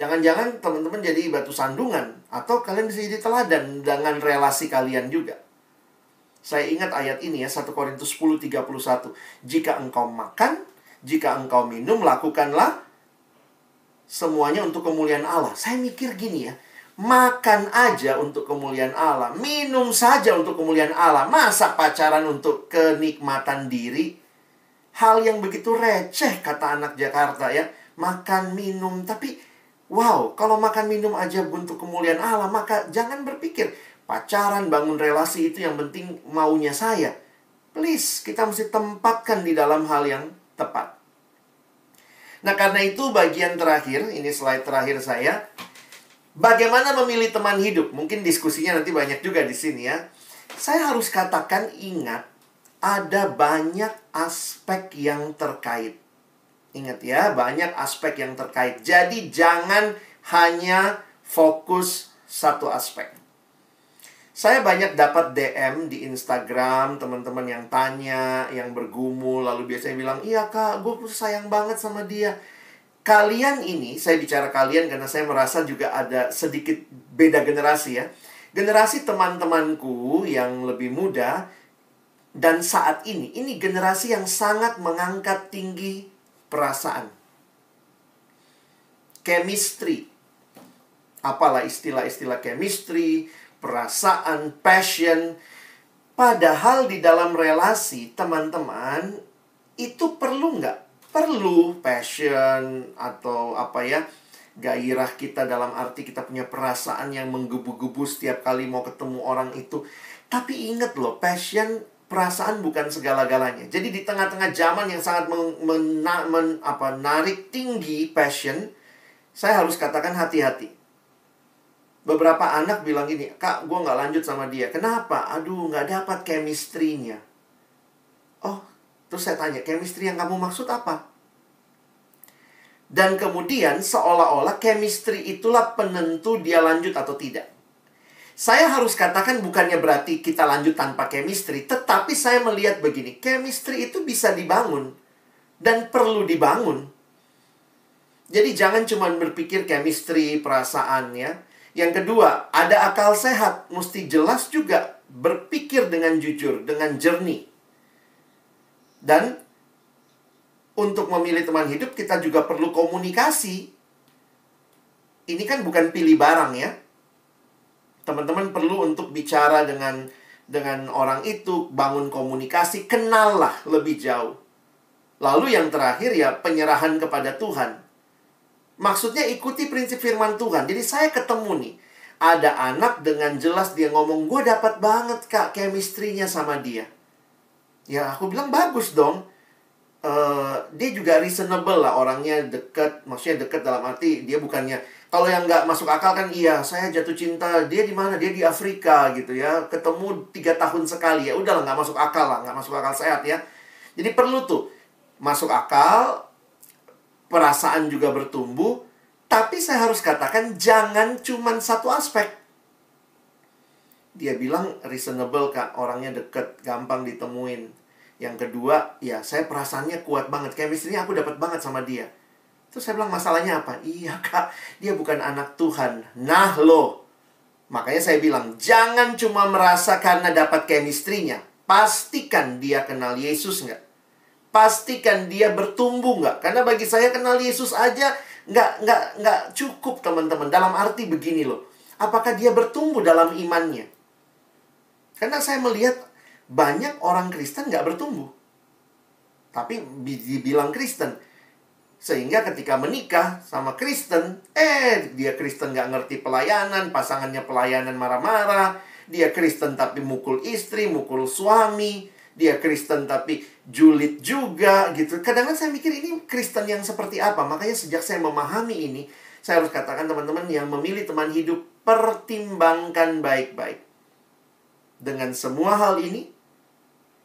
Jangan-jangan teman-teman jadi batu sandungan, atau kalian bisa jadi teladan dengan relasi kalian juga. Saya ingat ayat ini ya, 1 Korintus 10:31. Jika engkau makan, jika engkau minum, lakukanlah semuanya untuk kemuliaan Allah. Saya mikir gini ya, makan aja untuk kemuliaan Allah, minum saja untuk kemuliaan Allah. Masa pacaran untuk kenikmatan diri? Hal yang begitu receh, kata anak Jakarta ya. Makan, minum, tapi wow, kalau makan minum aja untuk kemuliaan Allah, maka jangan berpikir pacaran, bangun relasi itu yang penting maunya saya. Please, kita mesti tempatkan di dalam hal yang tepat. Nah, karena itu bagian terakhir, ini slide terakhir saya. Bagaimana memilih teman hidup? Mungkin diskusinya nanti banyak juga di sini ya. Saya harus katakan, ingat, ada banyak aspek yang terkait. Ingat ya, banyak aspek yang terkait. Jadi jangan hanya fokus satu aspek. Saya banyak dapat DM di Instagram, teman-teman yang tanya, yang bergumul, lalu biasanya bilang, iya kak, gue sayang banget sama dia. Kalian ini, saya bicara kalian karena saya merasa juga ada sedikit beda generasi ya. Generasi teman-temanku yang lebih muda, Dan saat ini generasi yang sangat mengangkat tinggi perasaan. Chemistry. Apalah istilah-istilah chemistry, perasaan, passion. Padahal di dalam relasi, teman-teman, itu perlu nggak? Perlu passion atau gairah kita dalam arti kita punya perasaan yang menggebu-gebu setiap kali mau ketemu orang itu. Tapi ingat loh, passion, perasaan bukan segala-galanya. Jadi di tengah-tengah zaman yang sangat menarik tinggi passion, saya harus katakan hati-hati. Beberapa anak bilang gini, "Kak, gue nggak lanjut sama dia." Kenapa? Aduh, nggak dapat chemistry-nya. Oh, terus saya tanya, chemistry yang kamu maksud apa? Dan kemudian seolah-olah chemistry itulah penentu dia lanjut atau tidak. Saya harus katakan bukannya berarti kita lanjut tanpa chemistry, tetapi saya melihat begini, chemistry itu bisa dibangun dan perlu dibangun. Jadi jangan cuma berpikir chemistry, perasaan ya. Yang kedua, ada akal sehat. Mesti jelas juga berpikir dengan jujur, dengan jernih. Dan untuk memilih teman hidup, kita juga perlu komunikasi. Ini kan bukan pilih barang ya. Teman-teman perlu untuk bicara dengan orang itu, bangun komunikasi, kenallah lebih jauh. Lalu yang terakhir ya, penyerahan kepada Tuhan. Maksudnya ikuti prinsip firman Tuhan. Jadi saya ketemu nih, ada anak dengan jelas dia ngomong, "Gue dapat banget kak chemistry-nya sama dia." Ya aku bilang bagus dong. Dia juga reasonable lah, orangnya dekat. Maksudnya dekat dalam arti dia bukannya, kalau yang nggak masuk akal kan, iya saya jatuh cinta, dia di mana? Dia di Afrika gitu ya, ketemu 3 tahun sekali. Ya udahlah, nggak masuk akal lah, nggak masuk akal sehat ya. Jadi perlu tuh masuk akal, perasaan juga bertumbuh. Tapi saya harus katakan jangan cuman satu aspek. Dia bilang reasonable kak, orangnya deket, gampang ditemuin. Yang kedua, ya saya perasaannya kuat banget, chemistry-nya aku dapat banget sama dia. Terus saya bilang masalahnya apa? Iya kak, dia bukan anak Tuhan. Nah loh, makanya saya bilang jangan cuma merasa karena dapat chemistry-nya. Pastikan dia kenal Yesus nggak? Pastikan dia bertumbuh nggak? Karena bagi saya kenal Yesus aja nggak cukup teman-teman. Dalam arti begini loh, apakah dia bertumbuh dalam imannya? Karena saya melihat banyak orang Kristen nggak bertumbuh, tapi dibilang Kristen. Sehingga ketika menikah sama Kristen, dia Kristen nggak ngerti pelayanan, pasangannya pelayanan marah-marah. Dia Kristen tapi mukul istri, mukul suami. Dia Kristen tapi julid juga gitu. Kadang-kadang saya mikir ini Kristen yang seperti apa. Makanya sejak saya memahami ini, saya harus katakan teman-teman yang memilih teman hidup, pertimbangkan baik-baik dengan semua hal ini.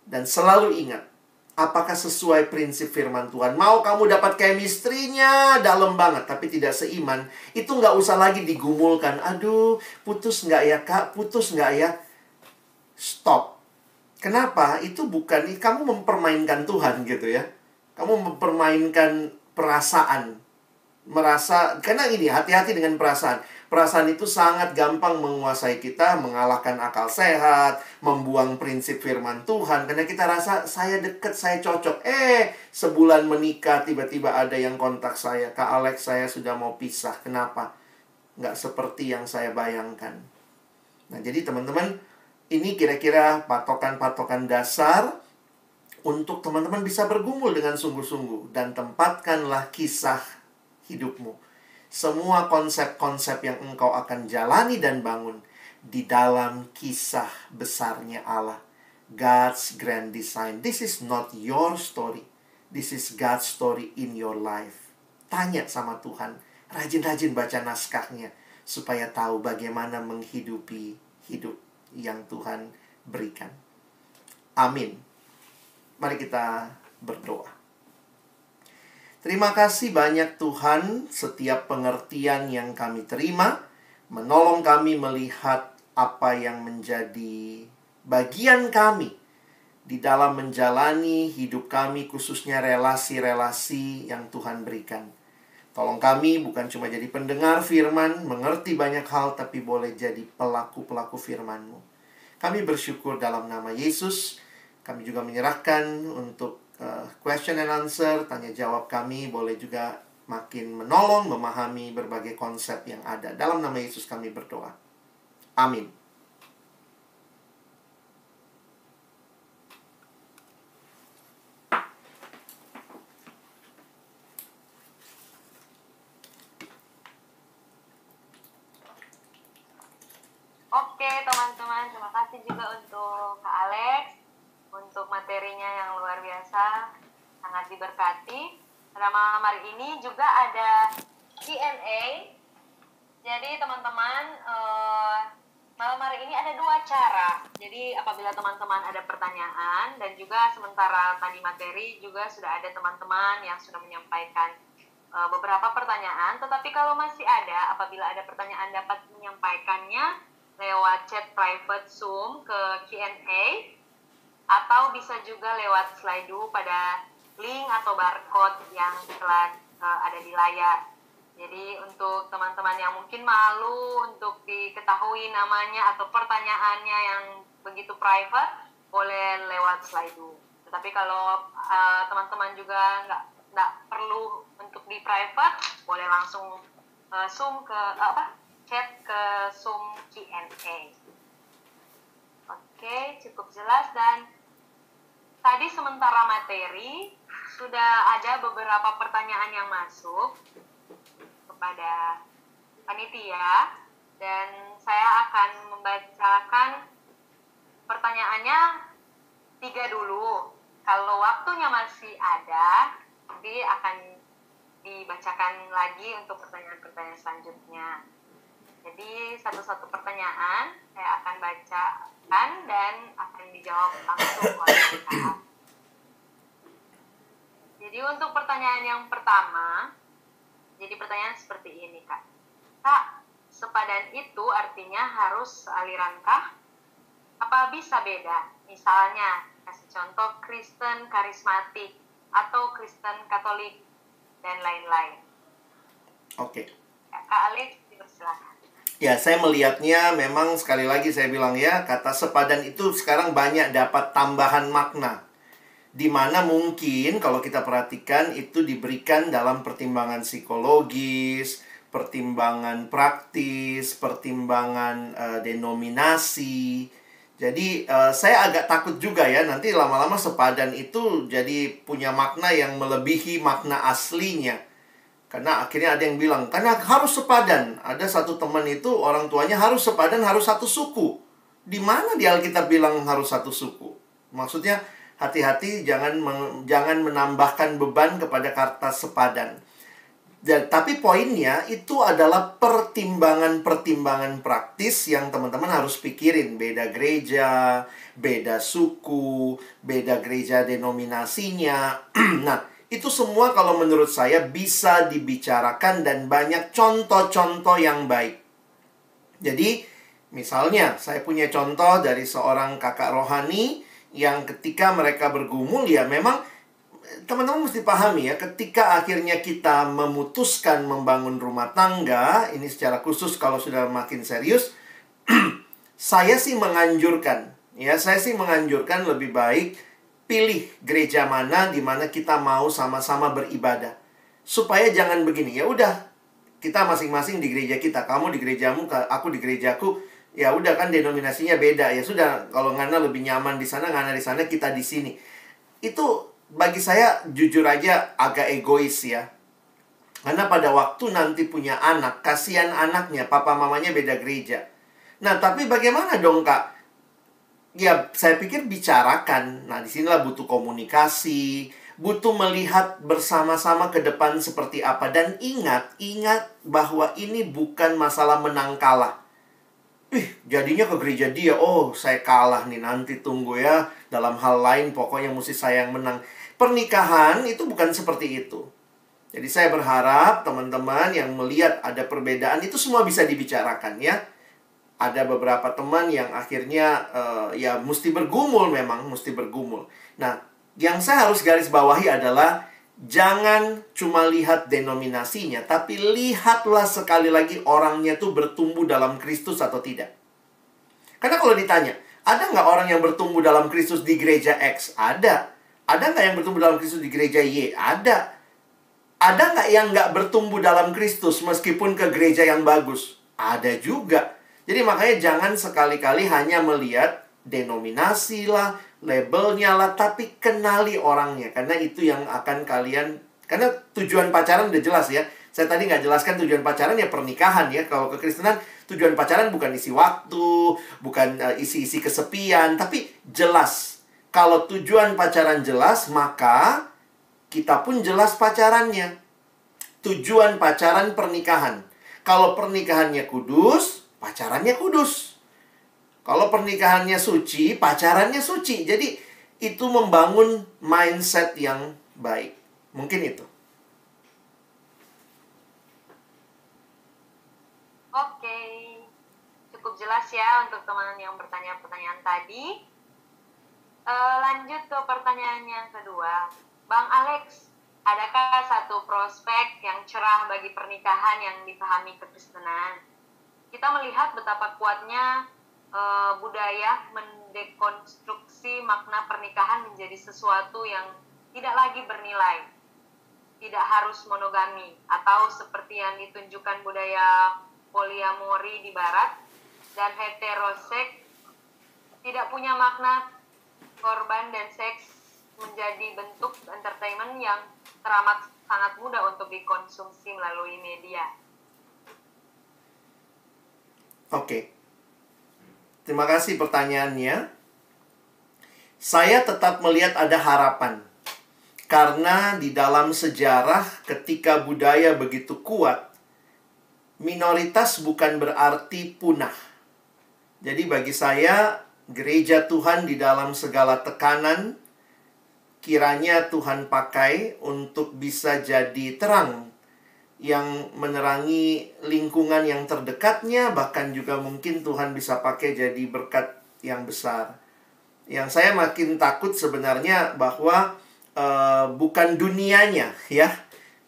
Dan selalu ingat, apakah sesuai prinsip firman Tuhan. Mau kamu dapat chemistry-nya dalam banget tapi tidak seiman, itu nggak usah lagi digumulkan. Aduh, putus nggak ya kak? Putus nggak ya? Stop. Kenapa? Itu bukan, kamu mempermainkan Tuhan gitu ya. Kamu mempermainkan perasaan. Karena ini, hati-hati dengan perasaan. Perasaan itu sangat gampang menguasai kita, mengalahkan akal sehat, membuang prinsip firman Tuhan. Karena kita rasa, saya deket, saya cocok. Sebulan menikah, tiba-tiba ada yang kontak saya. Kak Alex, saya sudah mau pisah. Kenapa? Nggak seperti yang saya bayangkan. Nah, jadi teman-teman, ini kira-kira patokan-patokan dasar untuk teman-teman bisa bergumul dengan sungguh-sungguh. Dan tempatkanlah kisah hidupmu, semua konsep-konsep yang engkau akan jalani dan bangun di dalam kisah besarnya Allah. God's grand design. This is not your story. This is God's story in your life. Tanya sama Tuhan. Rajin-rajin baca naskahnya supaya tahu bagaimana menghidupi hidup yang Tuhan berikan. Amin. Mari kita berdoa. Terima kasih banyak Tuhan, setiap pengertian yang kami terima, menolong kami melihat apa yang menjadi bagian kami di dalam menjalani hidup kami, khususnya relasi-relasi yang Tuhan berikan. Tolong kami bukan cuma jadi pendengar firman, mengerti banyak hal, tapi boleh jadi pelaku-pelaku firman-Mu. Kami bersyukur dalam nama Yesus. Kami juga menyerahkan untuk question and answer, tanya jawab kami. Boleh juga makin menolong, memahami berbagai konsep yang ada. Dalam nama Yesus kami berdoa. Amin. Oke teman-teman, terima kasih juga untuk Kak Alex, untuk materinya yang luar biasa, sangat diberkati. Pada malam hari ini juga ada Q&A. Jadi teman-teman, malam hari ini ada 2 cara. Jadi apabila teman-teman ada pertanyaan, dan juga sementara tadi materi juga sudah ada teman-teman yang sudah menyampaikan beberapa pertanyaan. Tetapi kalau masih ada, apabila ada pertanyaan dapat menyampaikannya lewat chat private Zoom ke Q&A, atau bisa juga lewat Slido pada link atau barcode yang telah ada di layar. Jadi untuk teman-teman yang mungkin malu untuk diketahui namanya atau pertanyaannya yang begitu private, boleh lewat Slido. Tetapi kalau teman-teman juga nggak perlu untuk di private, boleh langsung Zoom ke chat ke Zoom Q&A. Oke, cukup jelas. Dan tadi sementara materi sudah ada beberapa pertanyaan yang masuk kepada panitia, dan saya akan membacakan pertanyaannya 3 dulu. Kalau waktunya masih ada, nanti akan dibacakan lagi untuk pertanyaan-pertanyaan selanjutnya. Jadi satu-satu pertanyaan saya akan bacakan dan akan dijawab langsung oleh Kak. Jadi untuk pertanyaan yang pertama, jadi pertanyaan seperti ini, Kak. Kak, sepadan itu artinya harus sealirankah? Apa bisa beda? Misalnya, kasih contoh Kristen karismatik atau Kristen Katolik dan lain-lain. Oke. Kak Alex, silakan. Ya, saya melihatnya memang sekali lagi saya bilang ya, kata sepadan itu sekarang banyak dapat tambahan makna. Di mana mungkin kalau kita perhatikan itu diberikan dalam pertimbangan psikologis, pertimbangan praktis, pertimbangan denominasi. Jadi saya agak takut juga ya, nanti lama-lama sepadan itu jadi punya makna yang melebihi makna aslinya. Karena akhirnya ada yang bilang, karena harus sepadan. Ada satu teman itu, orang tuanya harus sepadan, harus satu suku. Di mana di Alkitab bilang harus satu suku? Maksudnya, hati-hati jangan menambahkan beban kepada kata sepadan. Tapi poinnya itu adalah pertimbangan-pertimbangan praktis yang teman-teman harus pikirin. Beda gereja, beda suku, beda gereja denominasinya. Nah, itu semua kalau menurut saya bisa dibicarakan dan banyak contoh-contoh yang baik. Jadi, misalnya saya punya contoh dari seorang kakak rohani yang ketika mereka bergumul, ya memang teman-teman mesti pahami ya, ketika akhirnya kita memutuskan membangun rumah tangga, ini secara khusus kalau sudah makin serius, saya sih menganjurkan lebih baik pilih gereja mana di mana kita mau sama-sama beribadah. Supaya jangan begini, ya udah kita masing-masing di gereja kita, kamu di gerejamu, aku di gerejaku, ya udah kan denominasinya beda. Ya sudah, kalau Ngana lebih nyaman di sana, Ngana di sana, kita di sini. Itu bagi saya jujur aja agak egois ya. Karena pada waktu nanti punya anak, kasihan anaknya, papa mamanya beda gereja. Nah, tapi bagaimana dong, Kak? Ya, saya pikir bicarakan. Nah, disinilah butuh komunikasi, butuh melihat bersama-sama ke depan seperti apa. Dan ingat bahwa ini bukan masalah menang kalah. Jadinya ke gereja dia, oh saya kalah nih, nanti tunggu ya. Dalam hal lain pokoknya mesti saya yang menang. Pernikahan itu bukan seperti itu. Jadi saya berharap teman-teman yang melihat ada perbedaan itu semua bisa dibicarakan ya. Ada beberapa teman yang akhirnya ya mesti bergumul, memang mesti bergumul. Nah, yang saya harus garis bawahi adalah jangan cuma lihat denominasinya, tapi lihatlah sekali lagi orangnya tuh bertumbuh dalam Kristus atau tidak. Karena kalau ditanya, Ada nggak orang yang bertumbuh dalam Kristus di gereja X? Ada. Ada nggak yang bertumbuh dalam Kristus di gereja Y? Ada. Ada nggak yang nggak bertumbuh dalam Kristus meskipun ke gereja yang bagus? Ada juga. Jadi makanya jangan sekali-kali hanya melihat denominasi lah, labelnya lah, tapi kenali orangnya. Karena itu yang akan kalian... Karena tujuan pacaran udah jelas ya. Saya tadi nggak jelaskan tujuan pacaran ya pernikahan ya. Kalau kekristenan, tujuan pacaran bukan isi waktu, bukan isi-isi kesepian, tapi jelas. Kalau tujuan pacaran jelas, maka kita pun jelas pacarannya. Tujuan pacaran pernikahan. Kalau pernikahannya kudus, pacarannya kudus. Kalau pernikahannya suci, pacarannya suci. Jadi itu membangun mindset yang baik. Mungkin itu. Oke, cukup jelas ya untuk teman yang bertanya pertanyaan tadi. Lanjut ke pertanyaan yang kedua. Bang Alex, adakah satu prospek yang cerah bagi pernikahan yang dipahami kekristenan? Kita melihat betapa kuatnya budaya mendekonstruksi makna pernikahan menjadi sesuatu yang tidak lagi bernilai, tidak harus monogami, atau seperti yang ditunjukkan budaya poliamori di barat, dan heteroseks tidak punya makna korban dan seks menjadi bentuk entertainment yang teramat sangat mudah untuk dikonsumsi melalui media. Oke. Terima kasih pertanyaannya. Saya tetap melihat ada harapan. Karena di dalam sejarah ketika budaya begitu kuat, minoritas bukan berarti punah. Jadi bagi saya, gereja Tuhan di dalam segala tekanan, kiranya Tuhan pakai untuk bisa jadi terang yang menerangi lingkungan yang terdekatnya, bahkan juga mungkin Tuhan bisa pakai jadi berkat yang besar. Yang saya makin takut sebenarnya bahwa bukan dunianya ya.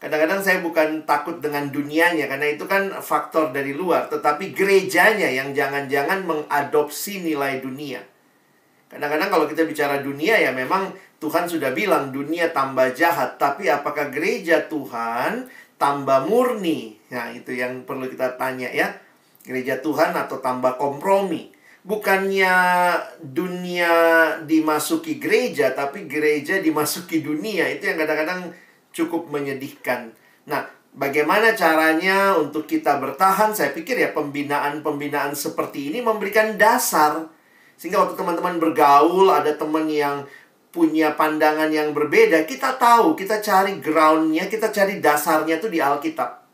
Kadang-kadang saya bukan takut dengan dunianya, karena itu kan faktor dari luar. Tetapi gerejanya yang jangan-jangan mengadopsi nilai dunia. Kadang-kadang kalau kita bicara dunia ya memang Tuhan sudah bilang dunia tambah jahat. Tapi apakah gereja Tuhan tambah murni? Nah itu yang perlu kita tanya ya. Gereja Tuhan atau tambah kompromi? Bukannya dunia dimasuki gereja, tapi gereja dimasuki dunia. Itu yang kadang-kadang cukup menyedihkan. Nah, bagaimana caranya untuk kita bertahan? Saya pikir ya pembinaan-pembinaan seperti ini memberikan dasar. Sehingga waktu teman-teman bergaul, ada teman yang punya pandangan yang berbeda, kita tahu, kita cari groundnya, kita cari dasarnya itu di Alkitab.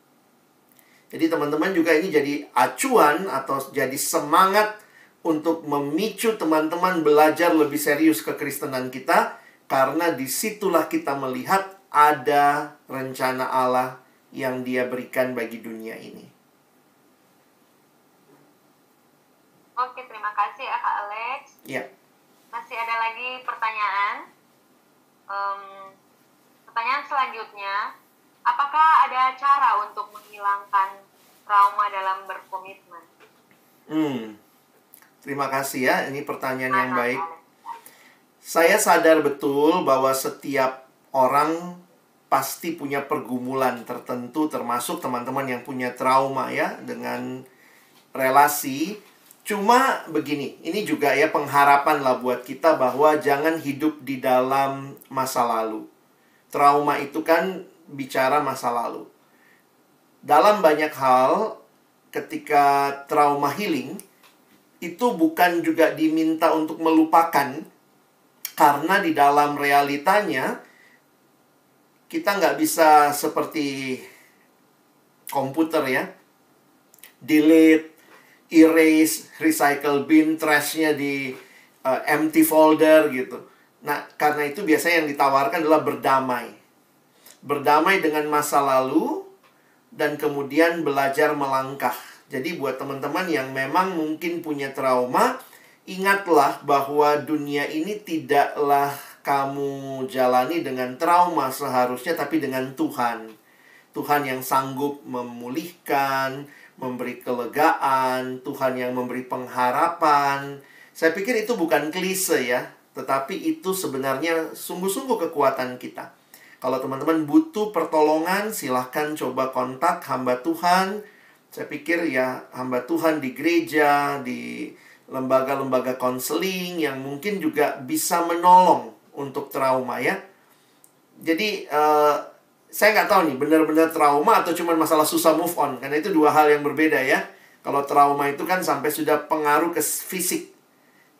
Jadi teman-teman juga ini jadi acuan atau jadi semangat untuk memicu teman-teman belajar lebih serius kekristenan kita. Karena disitulah kita melihat ada rencana Allah yang Dia berikan bagi dunia ini. Oke, terima kasih ya Kak Alex. Ya. Masih ada lagi pertanyaan. Pertanyaan selanjutnya, apakah ada cara untuk menghilangkan trauma dalam berkomitmen? Terima kasih ya, ini pertanyaan yang baik. Saya sadar betul bahwa setiap orang pasti punya pergumulan tertentu, termasuk teman-teman yang punya trauma ya dengan relasi. Cuma begini, ini juga ya pengharapan lah buat kita bahwa jangan hidup di dalam masa lalu. Trauma itu kan bicara masa lalu. Dalam banyak hal, ketika trauma healing, itu bukan juga diminta untuk melupakan. Karena di dalam realitanya, kita nggak bisa seperti komputer ya. Delete, erase, recycle bin, trash-nya di empty folder gitu. Nah, karena itu biasanya yang ditawarkan adalah berdamai. Berdamai dengan masa lalu dan kemudian belajar melangkah. Jadi buat teman-teman yang memang mungkin punya trauma, ingatlah bahwa dunia ini tidaklah kamu jalani dengan trauma seharusnya, tapi dengan Tuhan. Tuhan yang sanggup memulihkan, memberi kelegaan, Tuhan yang memberi pengharapan. Saya pikir itu bukan klise ya, tetapi itu sebenarnya sungguh-sungguh kekuatan kita. Kalau teman-teman butuh pertolongan, silahkan coba kontak hamba Tuhan. Saya pikir ya hamba Tuhan di gereja, di lembaga-lembaga konseling yang mungkin juga bisa menolong untuk trauma ya. Jadi saya nggak tahu nih benar-benar trauma atau cuma masalah susah move on. Karena itu dua hal yang berbeda ya. Kalau trauma itu kan sampai sudah pengaruh ke fisik.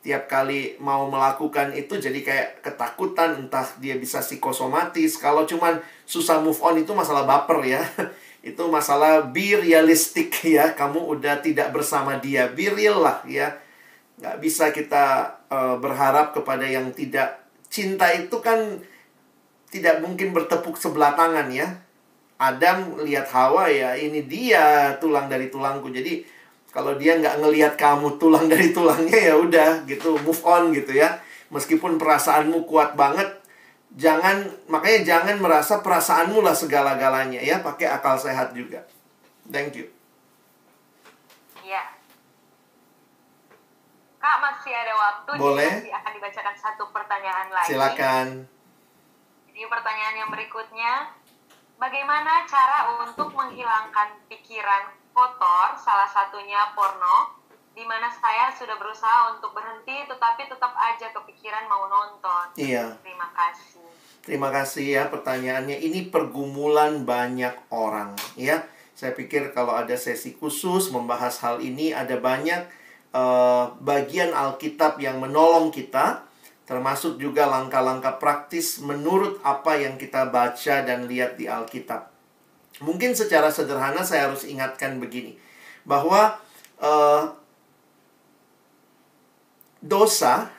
Tiap kali mau melakukan itu jadi kayak ketakutan, entah dia bisa psikosomatis. Kalau cuman susah move on itu masalah baper ya. Itu masalah be realistic ya. Kamu udah tidak bersama dia, be real lah ya. Nggak bisa kita berharap kepada yang tidak. Cinta itu kan tidak mungkin bertepuk sebelah tangan ya. Adam lihat Hawa ya, ini dia tulang dari tulangku. Jadi kalau dia nggak ngelihat kamu tulang dari tulangnya ya udah gitu, move on gitu ya. Meskipun perasaanmu kuat banget, makanya jangan merasa perasaanmu lah segala-galanya ya. Pakai akal sehat juga. Thank you. Iya. Kak, masih ada waktu. Boleh. Jadi akan dibacakan satu pertanyaan lagi. Silakan. Jadi pertanyaan yang berikutnya, bagaimana cara untuk menghilangkan pikiran kotor, salah satunya porno, di mana saya sudah berusaha untuk berhenti, tetapi tetap aja kepikiran mau nonton. Iya. Terima kasih. Terima kasih ya pertanyaannya. Ini pergumulan banyak orang ya. Saya pikir kalau ada sesi khusus membahas hal ini, ada banyak bagian Alkitab yang menolong kita, termasuk juga langkah-langkah praktis menurut apa yang kita baca dan lihat di Alkitab. Mungkin secara sederhana saya harus ingatkan begini, bahwa dosa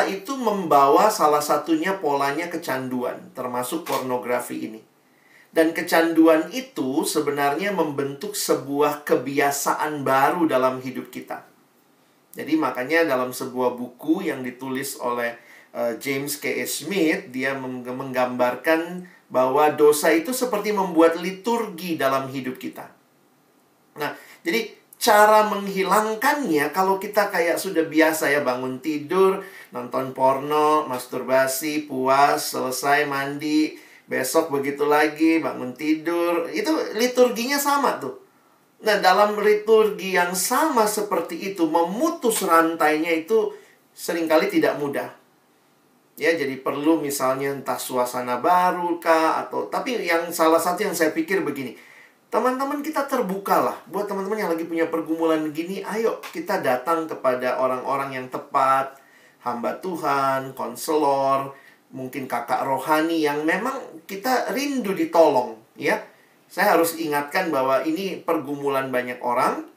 itu membawa salah satunya polanya kecanduan, termasuk pornografi ini. Dan kecanduan itu sebenarnya membentuk sebuah kebiasaan baru dalam hidup kita. Jadi makanya dalam sebuah buku yang ditulis oleh James K.S. Smith, dia menggambarkan bahwa dosa itu seperti membuat liturgi dalam hidup kita. Nah, jadi cara menghilangkannya, kalau kita kayak sudah biasa ya, bangun tidur, nonton porno, masturbasi, puas, selesai mandi, besok begitu lagi, bangun tidur, itu liturginya sama tuh. Nah, dalam liturgi yang sama seperti itu, memutus rantainya itu seringkali tidak mudah. Ya, jadi perlu misalnya entah suasana baru kah, tapi yang salah satu yang saya pikir begini, teman-teman kita terbukalah. Buat teman-teman yang lagi punya pergumulan begini, ayo kita datang kepada orang-orang yang tepat, hamba Tuhan, konselor, mungkin kakak rohani yang memang kita rindu ditolong, ya. Saya harus ingatkan bahwa ini pergumulan banyak orang,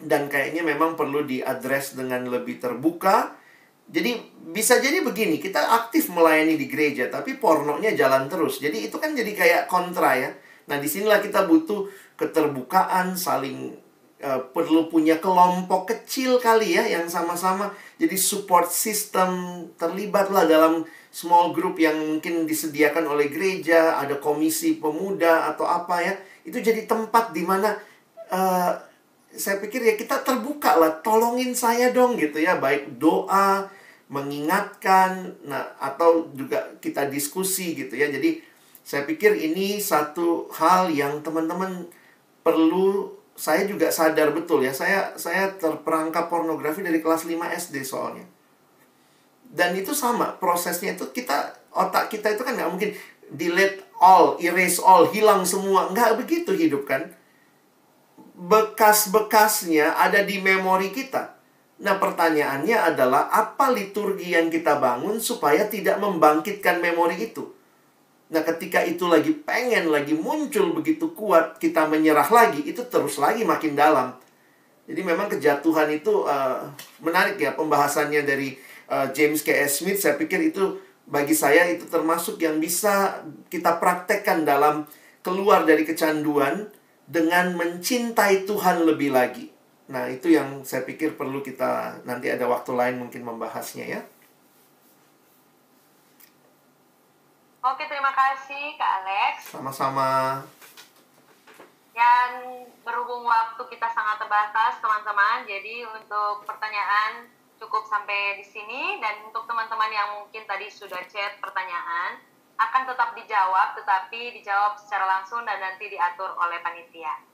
dan kayaknya memang perlu diadres dengan lebih terbuka. Jadi bisa jadi begini, kita aktif melayani di gereja, tapi pornonya jalan terus. Jadi itu kan jadi kayak kontra ya. Nah, disinilah kita butuh keterbukaan, saling perlu punya kelompok kecil kali ya, yang sama-sama jadi support system, terlibatlah dalam small group yang mungkin disediakan oleh gereja, ada komisi pemuda atau apa ya. Itu jadi tempat di mana saya pikir ya kita terbuka lah, tolongin saya dong gitu ya, baik doa, mengingatkan, nah atau juga kita diskusi gitu ya. Jadi saya pikir ini satu hal yang teman-teman perlu. Saya juga sadar betul ya, saya terperangkap pornografi dari kelas 5 SD soalnya. Dan itu sama, prosesnya itu otak kita itu kan nggak mungkin delete all, erase all, hilang semua. Nggak begitu hidup kan. Bekas-bekasnya ada di memori kita. Nah, pertanyaannya adalah apa liturgi yang kita bangun supaya tidak membangkitkan memori itu. Nah, ketika itu lagi muncul begitu kuat, kita menyerah lagi, itu terus lagi makin dalam. Jadi memang kejatuhan itu menarik ya, pembahasannya dari James K.S. Smith. Saya pikir itu, bagi saya itu termasuk yang bisa kita praktekkan dalam keluar dari kecanduan dengan mencintai Tuhan lebih lagi. Nah, itu yang saya pikir perlu kita, nanti ada waktu lain mungkin membahasnya ya. Oke, terima kasih Kak Alex. Sama-sama. Dan berhubung waktu kita sangat terbatas, teman-teman, jadi untuk pertanyaan cukup sampai di sini, dan untuk teman-teman yang mungkin tadi sudah chat pertanyaan akan tetap dijawab, tetapi dijawab secara langsung dan nanti diatur oleh panitia.